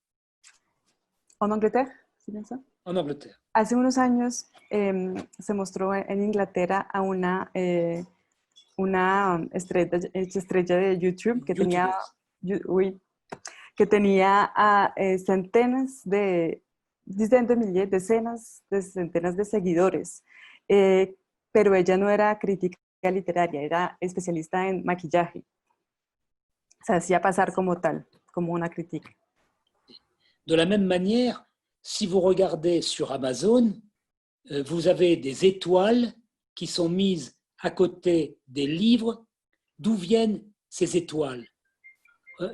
¿En Inglaterra? ¿Sí piensa? En Angleterre. Hace unos años se mostró en Inglaterra a una estrella de YouTube que tenía, que tenía a centenas de miles, decenas de centenas de seguidores, pero ella no era crítica literaria, era especialista en maquillaje. Se hacía pasar como tal, como una crítica. De la même manière, si vous regardez sur Amazon, vous avez des étoiles qui sont mises à côté des livres. D'où viennent ces étoiles?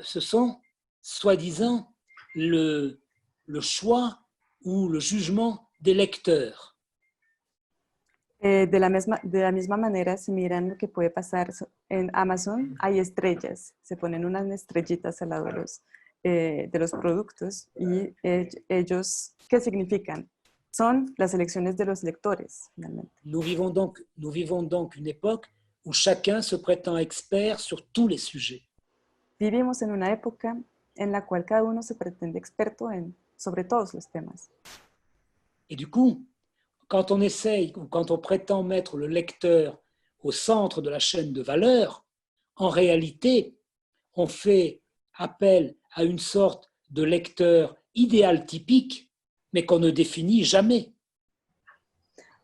Ce sont, soi-disant, le choix ou le jugement des lecteurs. De la misma manera, si miran lo que puede pasar en Amazon, hay estrellas, se ponen unas estrellitas al lado de los productos y ellos, ¿qué significan? Son las elecciones de los lectores, finalmente. Nous vivons donc une époque où chacun se prétend expert sur tous les sujets. Vivimos en una época en la cual cada uno se pretende experto sobre todos los temas. Et du coup, quand on essaye ou quand on prétend mettre le lecteur au centre de la chaîne de valeur, en réalité, on fait appel à une sorte de lecteur idéal typique, mais qu'on ne définit jamais.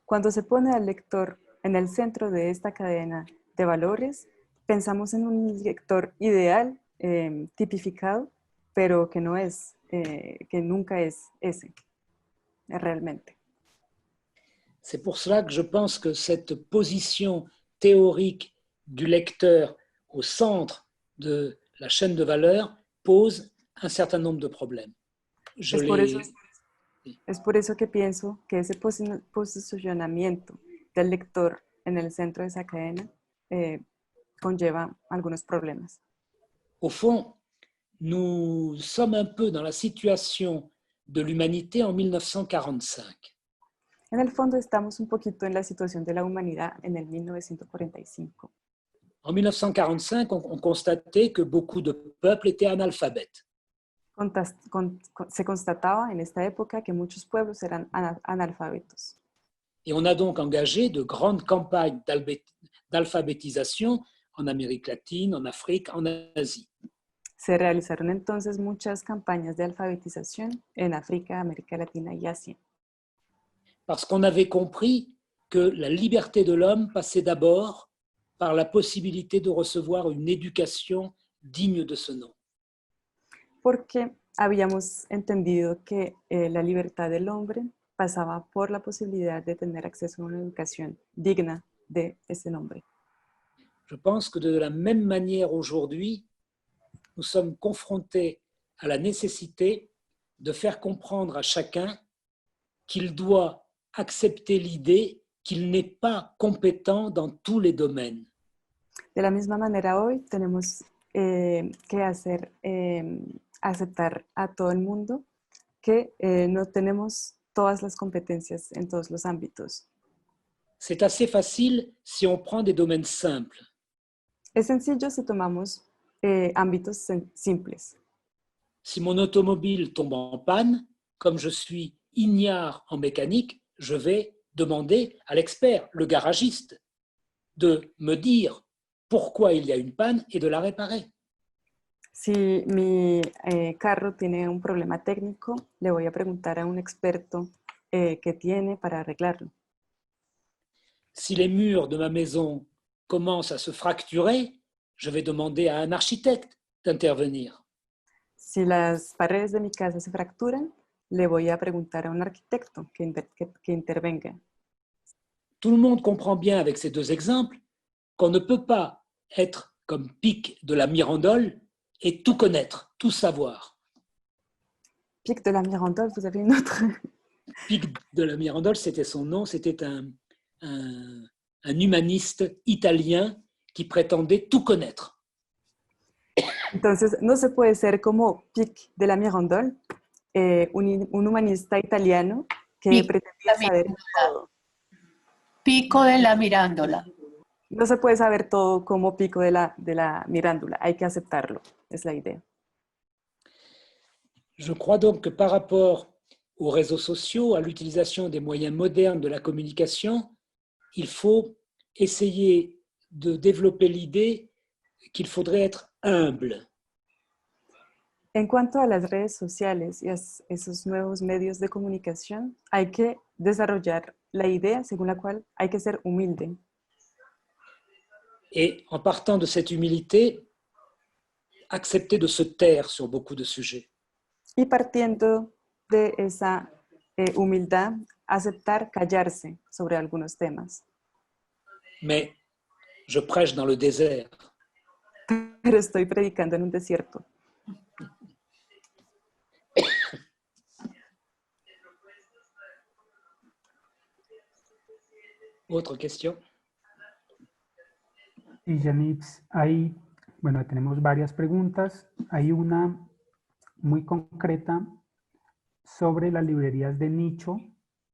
Cuando se pone al lector en el centro de esta cadena de valores, pensamos en un lector ideal, tipificado, pero que no es, que nunca es ese, realmente. C'est pour cela que je pense que cette position théorique du lecteur au centre de la chaîne de valeur pose un certain nombre de problèmes. Es por eso que pienso que ese posicionamiento del lector en el centro de esa cadena conlleva algunos problemas. Au fond, nous sommes un peu dans la situation de l'humanité en 1945. En el fondo estamos un poquito en la situación de la humanidad en el 1945. En 1945, on constatait que beaucoup de peuples étaient analphabètes. Se constataba en esta época que muchos pueblos eran analfabetos. Et on a donc engagé de grandes campagnes d'alphabétisation en Amérique latine, en Afrique, en Asie. Se realizaron entonces muchas campañas de alfabetización en África, América Latina y Asia. Parce qu'on avait compris que la liberté de l'homme passait d'abord par la possibilité de recevoir une éducation digne de ce nom. Porque habíamos entendido que la libertad del hombre pasaba por la posibilidad de tener acceso a una educación digna de ese nombre. Je pense que de la même manière aujourd'hui, nous sommes confrontés à la nécessité de faire comprendre à chacun qu'il doit accepter l'idée qu'il n'est pas compétent dans tous les domaines. De la misma manera, hoy tenemos que aceptar a todo el mundo que no tenemos todas las competencias en todos los ámbitos. C'est assez facile si on prend des domaines simples. Es sencillo si tomamos ámbitos simples. Si mon automobile tombe en panne, comme je suis ignare en mécanique, je vais demander à l'expert, le garagiste, de me dire pourquoi il y a une panne et de la réparer. Si mi carro tiene un problema técnico, le voy a preguntar a un experto qué tiene para arreglarlo. Si les murs de ma maison commencent à se fracturer, je vais demander à un architecte d'intervenir. Si las paredes de mi casa se fracturan, le voy a preguntar a un arquitecto que intervenga. Tout le monde comprend bien avec ces deux exemples qu'on ne peut pas être comme Pic de la Mirandole et tout connaître, tout savoir. Pic de la Mirandole, vous avez une autre? Pic de la Mirandole, c'était son nom, c'était un humaniste italien qui prétendait tout connaître. Entonces, no se puede ser como Pic de la Mirandole, un humanista italiano que Pic pretendía de la saber Mirándola. todo. Pico de la Mirándola. No se puede saber todo como Pico de la Mirándula, hay que aceptarlo, es la idea. Je crois donc que par rapport aux réseaux sociaux, à l'utilisation des moyens modernes de la communication, il faut essayer de développer l'idée qu'il faudrait être humble. En cuanto a las redes sociales y a esos nuevos medios de comunicación, hay que desarrollar la idea según la cual hay que ser humilde. Et en partant de cette humilité, accepter de se taire sur beaucoup de sujets. Y partiendo de esa humildad, aceptar callarse sobre algunos temas. Mais je prêche dans le désert. Pero estoy predicando en un desierto. Autre question? Y Janix, tenemos varias preguntas. Hay una muy concreta sobre las librerías de nicho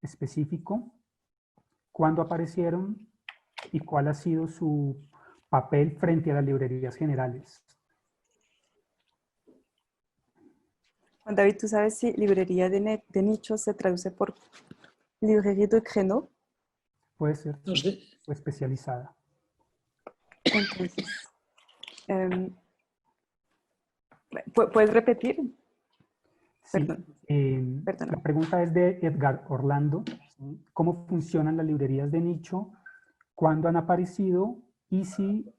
específico, cuándo aparecieron y cuál ha sido su papel frente a las librerías generales. Juan David, ¿tú sabes si librería de nicho se traduce por librairie de créneau? Puede ser No, o especializada. Entonces, ¿puedes repetir? Sí, Perdón. Perdón. La pregunta es de Edgar Orlando. ¿Sí? ¿Cómo funcionan las librerías de nicho? ¿Cuándo han aparecido? Y si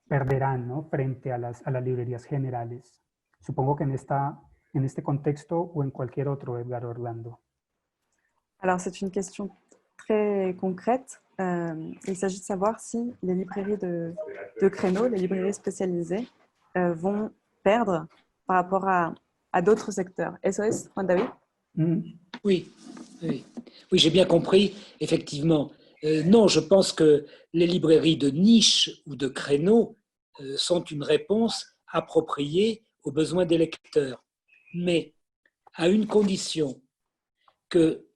perderán, ¿no?, frente a las librerías generales. Supongo que en este contexto o en cualquier otro, Edgar Orlando. Alors, c'est une question très concrète. Il s'agit de savoir si les librairies de créneaux, les librairies spécialisées, vont perdre par rapport à d'autres secteurs. ¿Eso es, Juan David? Oui, j'ai bien compris, effectivement. Non, je pense que les librairies de niche ou de créneaux sont une réponse appropriée aux besoins des lecteurs, mais à une condition, que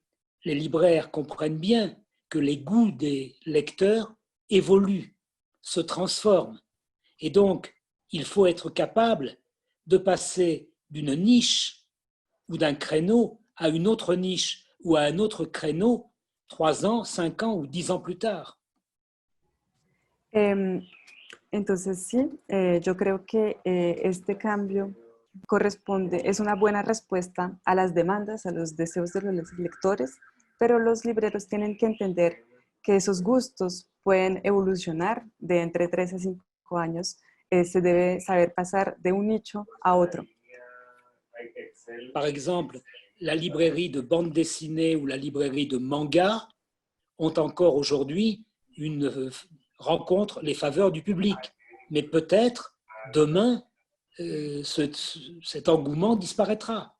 les libraires comprennent bien que les goûts des lecteurs évoluent, se transforment. Et donc, il faut être capable de passer d'une niche ou d'un créneau à une autre niche ou à un autre créneau 3 ans, 5 ans ou 10 ans plus tard. Entonces sí, yo creo que este cambio es una buena respuesta a las demandas, a los deseos de los lectores, pero los libreros tienen que entender que esos gustos pueden evolucionar de entre 3 a 5 años. Se debe saber pasar de un nicho a otro. Par exemple, la librairie de bande dessinée ou la librairie de manga ont encore aujourd'hui rencontrent les faveurs du public. Mais peut-être, demain, cet engouement disparaîtra.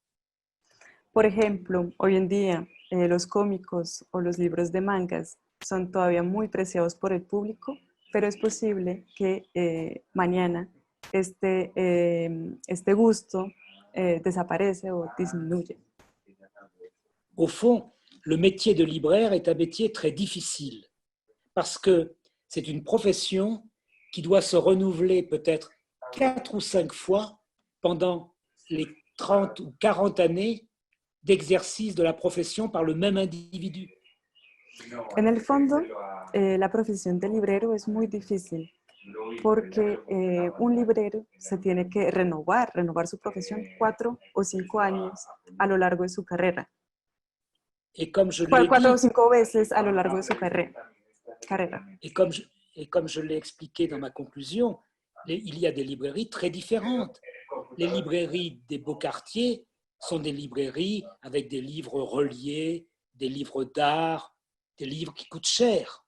Por ejemplo, hoy en día los cómicos o los libros de mangas son todavía muy preciados por el público, pero es posible que mañana este gusto desaparece o disminuye. Au fond, le métier de libraire est un métier très difficile parce que c'est une profession qui doit se renouveler peut-être 4 ou 5 fois pendant les 30 ou 40 années d'exercice de la profesión par le même individu. En el fondo, la profesión de librero es muy difícil porque un librero se tiene que renovar su profesión 4 o 5 años a lo largo de su carrera. Et comme je 4 o 5 veces a lo largo de su carrera. Et comme je l'ai expliqué dans ma conclusion, il y a des librairies très différentes. Les librairies des beaux quartiers sont des librairies avec des livres reliés, des livres d'art, des livres qui coûtent cher.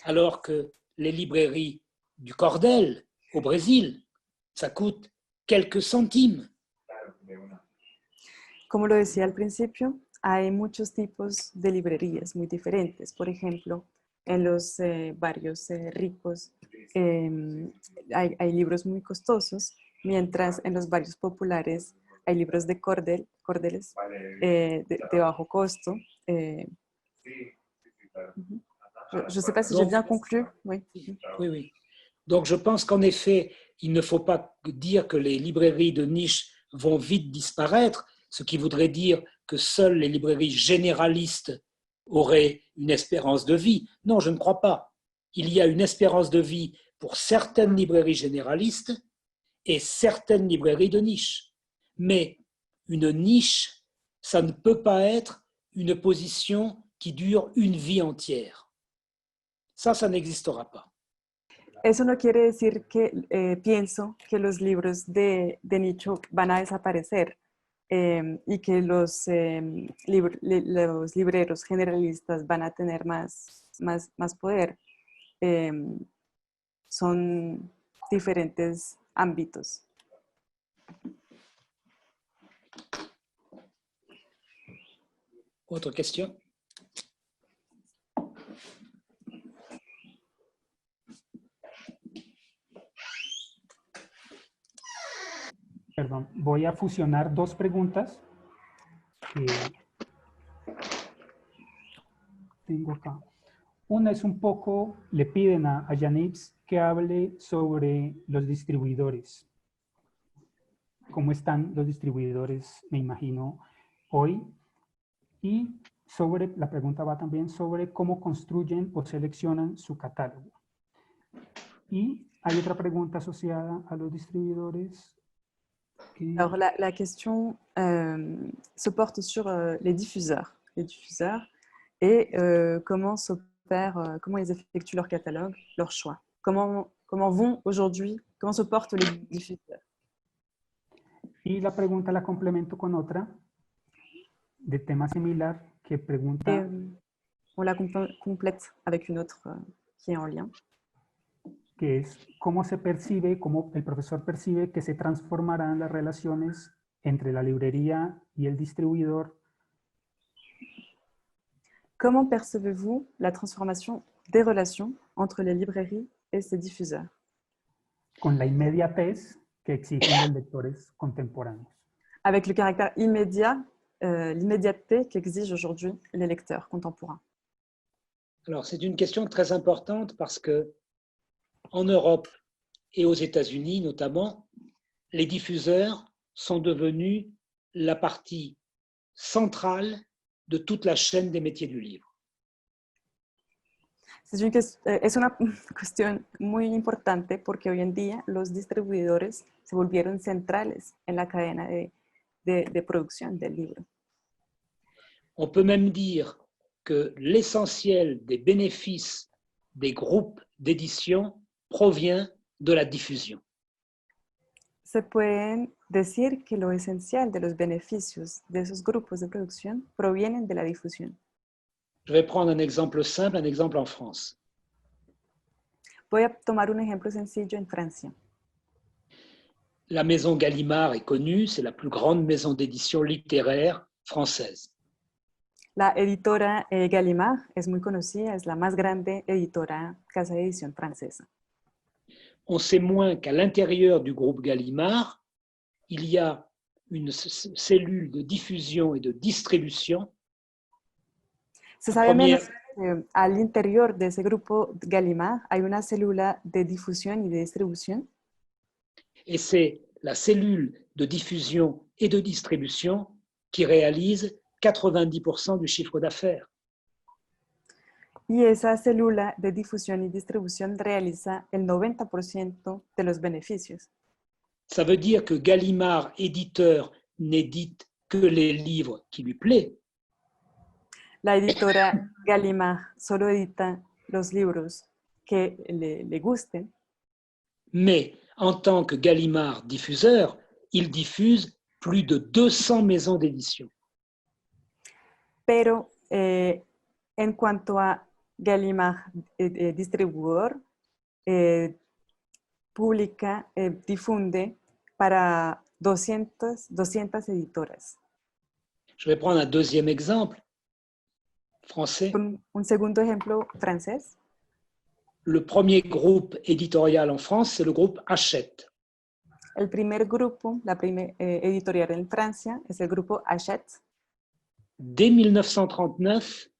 Alors que les librairies du Cordel au Brésil, ça coûte quelques centimes. Como lo decía al principio, hay muchos tipos de librerías muy diferentes. Por ejemplo, en los barrios ricos hay libros muy costosos, mientras en los barrios populares hay libros de cordeles de bajo costo. Je ne sais pas si j'ai bien conclu. Oui. Oui. Donc, je pense qu'en effet, il ne faut pas dire que les librairies de niche vont vite disparaître, ce qui voudrait dire que seules les librairies généralistes auraient une espérance de vie. Non, je ne crois pas. Il y a une espérance de vie pour certaines librairies généralistes et certaines librairies de niche. Mais une niche, ça ne peut pas être une position qui dure une vie entière. Ça n'existera pas. Eso no quiere decir que pienso que los libros de nicho van a desaparecer y que los libreros generalistas van a tener más poder. Son diferentes ámbitos. Autre question? Perdón, voy a fusionar dos preguntas que tengo acá. Una es un poco, le piden a Yanibs que hable sobre los distribuidores. ¿Cómo están los distribuidores, me imagino, hoy? Y la pregunta va también sobre cómo construyen o seleccionan su catálogo. Y hay otra pregunta asociada a los distribuidores. Alors, la question se porte sur les diffuseurs et comment ils effectuent leur catalogue, leur choix. Comment vont aujourd'hui, comment se portent les diffuseurs. Y la pregunta la complemento con otra de tema similar que pregunta... Et, on la complète avec une autre qui est en lien. Que es cómo se percibe, cómo el profesor percibe que se transformarán las relaciones entre la librería y el distribuidor. Comment percevez-vous la transformation des relations entre les librairies et ses diffuseurs? Con la inmediatez que exigen los lectores contemporáneos. Avec le caractère immédiat, l'immédiateté qu'exigent aujourd'hui les lecteurs contemporains. Alors, c'est une question très importante parce que en Europe et aux États-Unis notamment, les diffuseurs sont devenus la partie centrale de toute la chaîne des métiers du livre. Es una cuestión muy importante porque hoy en día los distribuidores se volvieron centrales en la cadena de producción del libro. On peut même dire que l'essentiel des bénéfices des groupes d'édition provient de la diffusion. Se pueden decir que lo esencial de los beneficios de esos grupos de producción provienen de la difusión. Je vais prendre un exemple simple, un exemple en France. Voy a tomar un ejemplo sencillo en Francia. La maison Gallimard est connue, c'est la plus grande maison d'édition littéraire française. La editora Gallimard es muy conocida, es la más grande editora, casa de edición francesa. On sait moins qu'à l'intérieur du groupe Gallimard, il y a une cellule de diffusion et de distribution. Se sabe menos que al interior de ese grupo Gallimard hay una célula de difusión y de distribución. Et c'est la cellule de diffusion et de distribution qui réalise 90% du chiffre d'affaires. Y esa célula de difusión y distribución realiza el 90% de los beneficios. Ça veut dire que Gallimard, éditeur, n'édite que les livres qui lui plaisent. La editora Gallimard solo edita los libros que le gusten. Mais en tant que Gallimard diffuseur, il diffuse plus de 200 maisons d'édition. Pero en cuanto a Gallimard distribuidor, publica, difunde para 200 editoras. Je vais prendre un deuxième exemple français. Un segundo ejemplo francés. Le premier groupe éditorial en France, c'est le groupe Hachette. El primer grupo, la editorial en Francia, es el grupo Hachette. Dès 1939,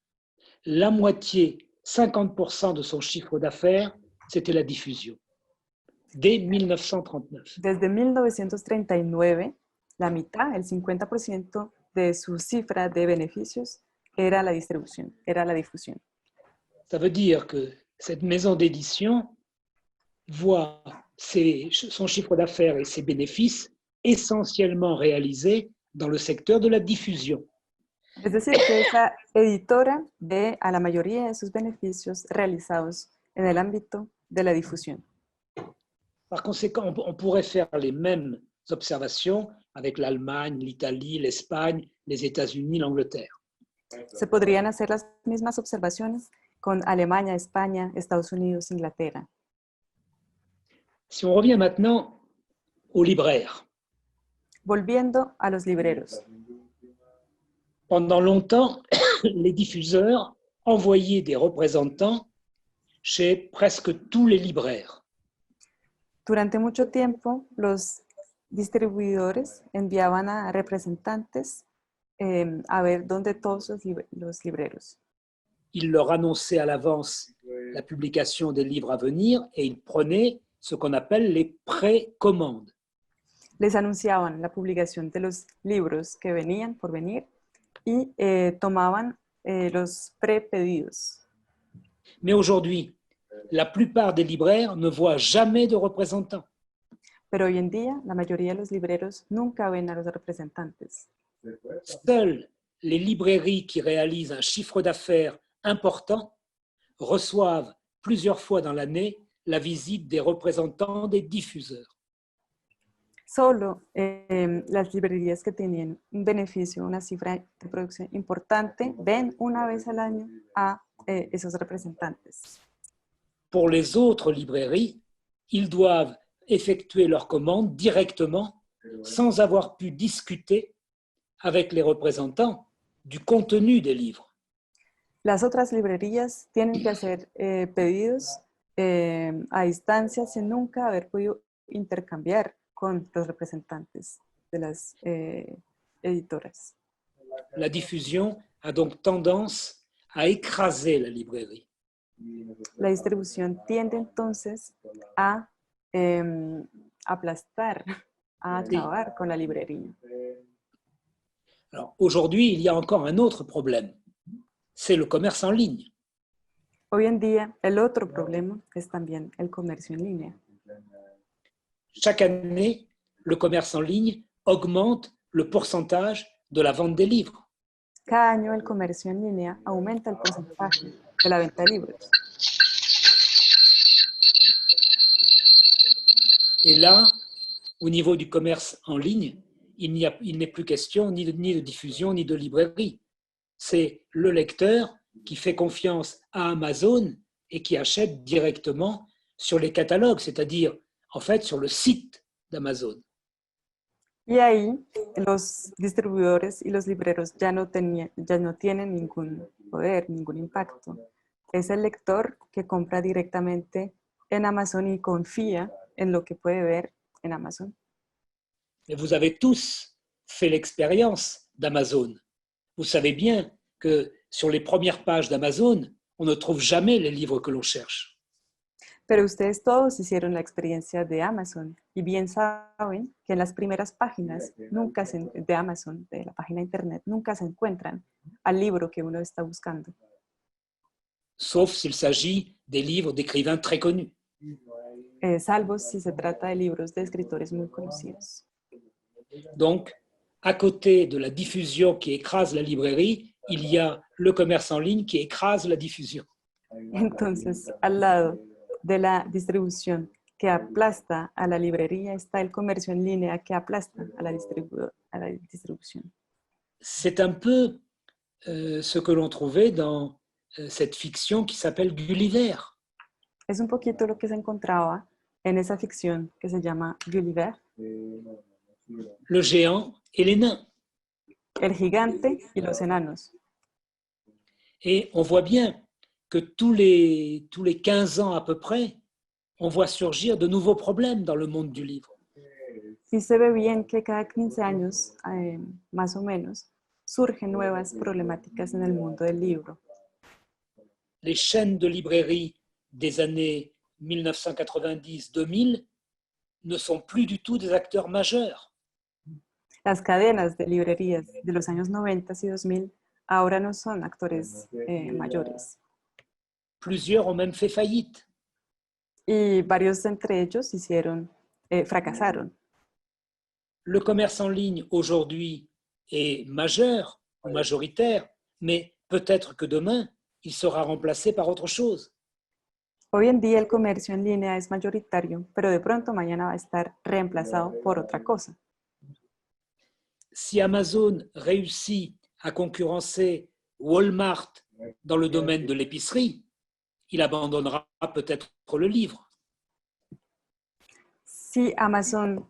la moitié, 50% de son chiffre d'affaires, c'était la diffusion. Dès 1939. Desde 1939, la mitad, el 50% de su cifra de beneficios era la distribución, era la difusión. Ça veut dire que cette maison d'édition voit son chiffre d'affaires et ses bénéfices essentiellement réalisés dans le secteur de la diffusion. Es decir, que esa editora ve a la mayoría de sus beneficios realizados en el ámbito de la difusión. Par conséquent, on pourrait faire les mêmes observations avec l'Allemagne, l'Italie, l'Espagne, les États-Unis, l'Angleterre. Se podrían hacer las mismas observaciones con Alemania, España, Estados Unidos, Inglaterra. Si on revient maintenant aux libraires. Volviendo a los libreros. Pendant longtemps, les diffuseurs envoyaient des représentants chez presque tous les libraires. Durante mucho tiempo, los distribuidores enviaban a representantes a ver dónde todos los libreros. Ils leur annonçaient à l'avance la publication des livres à venir et ils prenaient ce qu'on appelle les précommandes. Les anunciaban la publicación de los libros que venían por venir y tomaban los prepedidos. Mais aujourd'hui, la plupart des libraires ne voient jamais de représentants. Pero hoy en día, la mayoría de los libreros nunca ven a los representantes. Seules les librairies qui réalisent un chiffre d'affaires important reçoivent plusieurs fois dans l'année la visite des représentants des diffuseurs. Solo las librerías que tienen un beneficio, una cifra de producción importante, ven una vez al año a esos representantes. Pour les autres librairies, ils doivent effectuer leurs commandes directement sans avoir pu discuter avec les représentants du contenu des livres. Las otras librerías tienen que hacer pedidos a distancia sin nunca haber podido intercambiar con los representantes de las editoras. La diffusion a donc tendance à écraser la librairie. La distribución tiende entonces a aplastar, a acabar con la librería. Alors, aujourd'hui, il y a encore un autre problème, c'est le commerce en ligne. Hoy en día, el otro problema es también el comercio en línea. Chaque année, le commerce en ligne augmente le pourcentage de la vente des livres. Cada año el comercio en línea aumenta el porcentaje de la venta de libros. Et là, au niveau du commerce en ligne, il n'est plus question ni de diffusion ni de librairie. C'est le lecteur qui fait confiance à Amazon et qui achète directement sur les catalogues, c'est-à-dire en fait sur le site d'Amazon. Y ahí los distribuidores y los libreros ya no tienen ningún poder, ningún impacto. Es el lector que compra directamente en Amazon y confía en lo que puede ver en Amazon. Mais vous avez tous fait l'expérience d'Amazon. Vous savez bien que sur les premières pages d'Amazon, on ne trouve jamais les livres que l'on cherche. Pero ustedes todos hicieron la experiencia de Amazon y bien saben que en las primeras páginas de Amazon, de la página de internet, nunca se encuentran al libro que uno está buscando. Sauf s'il s'agit des livres d'écrivains très connus. Salvo si se trata de libros de escritores muy conocidos. Donc, à côté de la diffusion qui écrase la librairie, il y a le commerce en ligne qui écrase la diffusion. Entonces, al lado de la distribución que aplasta a la librería está el comercio en línea que aplasta a la distribución. C'est un peu ce que l'on trouvait dans cette fiction qui s'appelle Gulliver. Es un poquito lo que se encontraba en esa ficción que se llama Gulliver. Le géant et les nains. El gigante y los enanos. Et on voit bien que tous les 15 ans à peu près, on voit surgir de nouveaux problèmes dans le monde du livre. Sí se ve bien que cada 15 años, más o menos, surgen nuevas problemáticas en el mundo del libro. Les chaînes de librairies des années 1990-2000 ne sont plus du tout des acteurs majeurs. Las cadenas de librerías de los años 90 y 2000 ahora no son actores mayores. Plusieurs ont même fait faillite. Y varios entre ellos fracasaron. Le commerce en ligne aujourd'hui est majeur ou majoritaire, mais peut-être que demain, il sera remplacé par autre chose. Hoy en día el comercio en línea es mayoritario, pero de pronto mañana va a estar reemplazado por otra cosa. Si Amazon réussit à concurrencer Walmart dans le domaine de l'épicerie, il abandonnera peut-être le livre. Si Amazon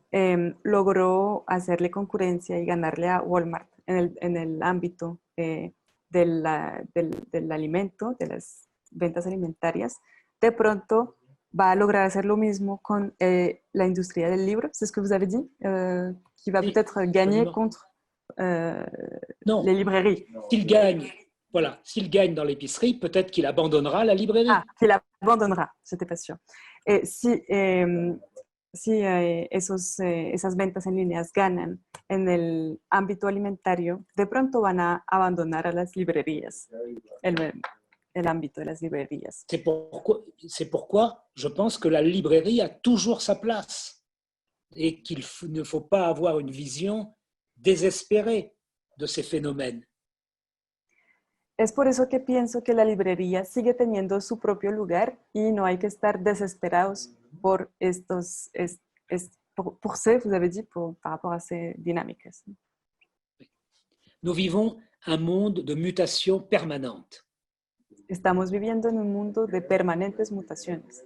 logró hacerle concurrencia y ganarle a Walmart en el ámbito del alimento, de las ventas alimentarias, de pronto va a lograr hacer lo mismo con la industria del libro. C'est ce que vous avez dit, qui va peut-être gagner contre les librairies. S'il gagne dans l'épicerie, peut-être qu'il abandonnera la librairie. Ah, qu'il abandonnera, j'étais pas sûre. Si esas ventas en líneas ganan en el ámbito alimentario, de pronto van a abandonar a las librerías, el ámbito de las librerías. C'est pourquoi je pense que la librairie a toujours sa place et qu'il ne faut pas avoir une vision désespérée de ces phénomènes. Es por eso que pienso que la librería sigue teniendo su propio lugar y no hay que estar desesperados por pour ce, vous avez dit, par rapport à ces dynamiques. Nous vivons un monde de mutation permanente. Estamos viviendo en un mundo de permanentes mutaciones.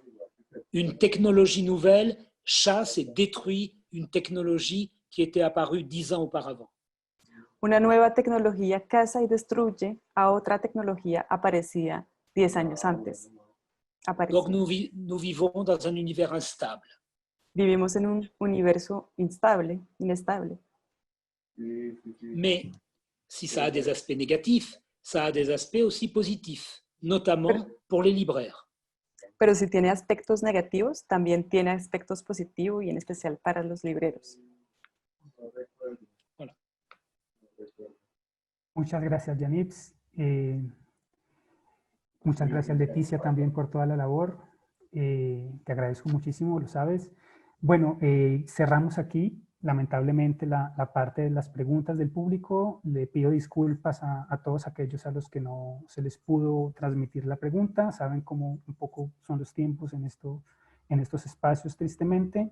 Une technologie nouvelle chasse et détruit une technologie qui était apparue 10 ans auparavant. Una nueva tecnología caza y destruye a otra tecnología aparecida 10 años antes. Donc nous vivons dans un univers instable. Vivimos en un universo inestable. Mais si ça a des aspects négatifs, ça a des aspects aussi positifs, notamment pour les libraires. Pero si tiene aspectos negativos, también tiene aspectos positivos y en especial para los libreros. Voilà. Muchas gracias, Yanips. Muchas gracias, Leticia, también por toda la labor. Te agradezco muchísimo, lo sabes. Bueno, cerramos aquí, lamentablemente, la parte de las preguntas del público. Le pido disculpas a todos aquellos a los que no se les pudo transmitir la pregunta. Saben cómo un poco son los tiempos en estos espacios, tristemente.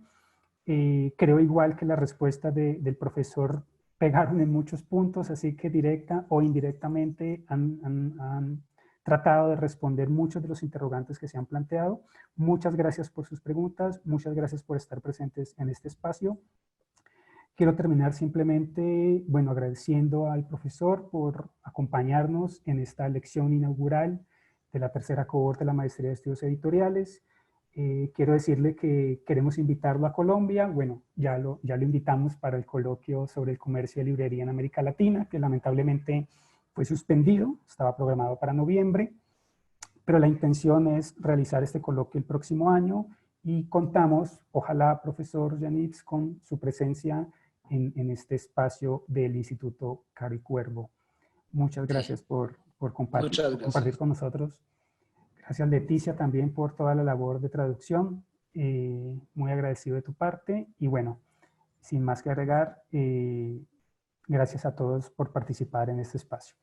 Creo igual que la respuesta del profesor pegaron en muchos puntos, así que directa o indirectamente han tratado de responder muchos de los interrogantes que se han planteado. Muchas gracias por sus preguntas, muchas gracias por estar presentes en este espacio. Quiero terminar simplemente, bueno, agradeciendo al profesor por acompañarnos en esta lección inaugural de la tercera cohorte de la Maestría de Estudios Editoriales. Quiero decirle que queremos invitarlo a Colombia. Bueno, ya lo invitamos para el coloquio sobre el comercio de librería en América Latina, que lamentablemente fue suspendido, estaba programado para noviembre, pero la intención es realizar este coloquio el próximo año y contamos, ojalá, profesor Yanips, con su presencia en este espacio del Instituto Caro y Cuervo. Muchas gracias por compartir con nosotros. Gracias, Leticia, también por toda la labor de traducción. Muy agradecido de tu parte. Y bueno, sin más que agregar, gracias a todos por participar en este espacio.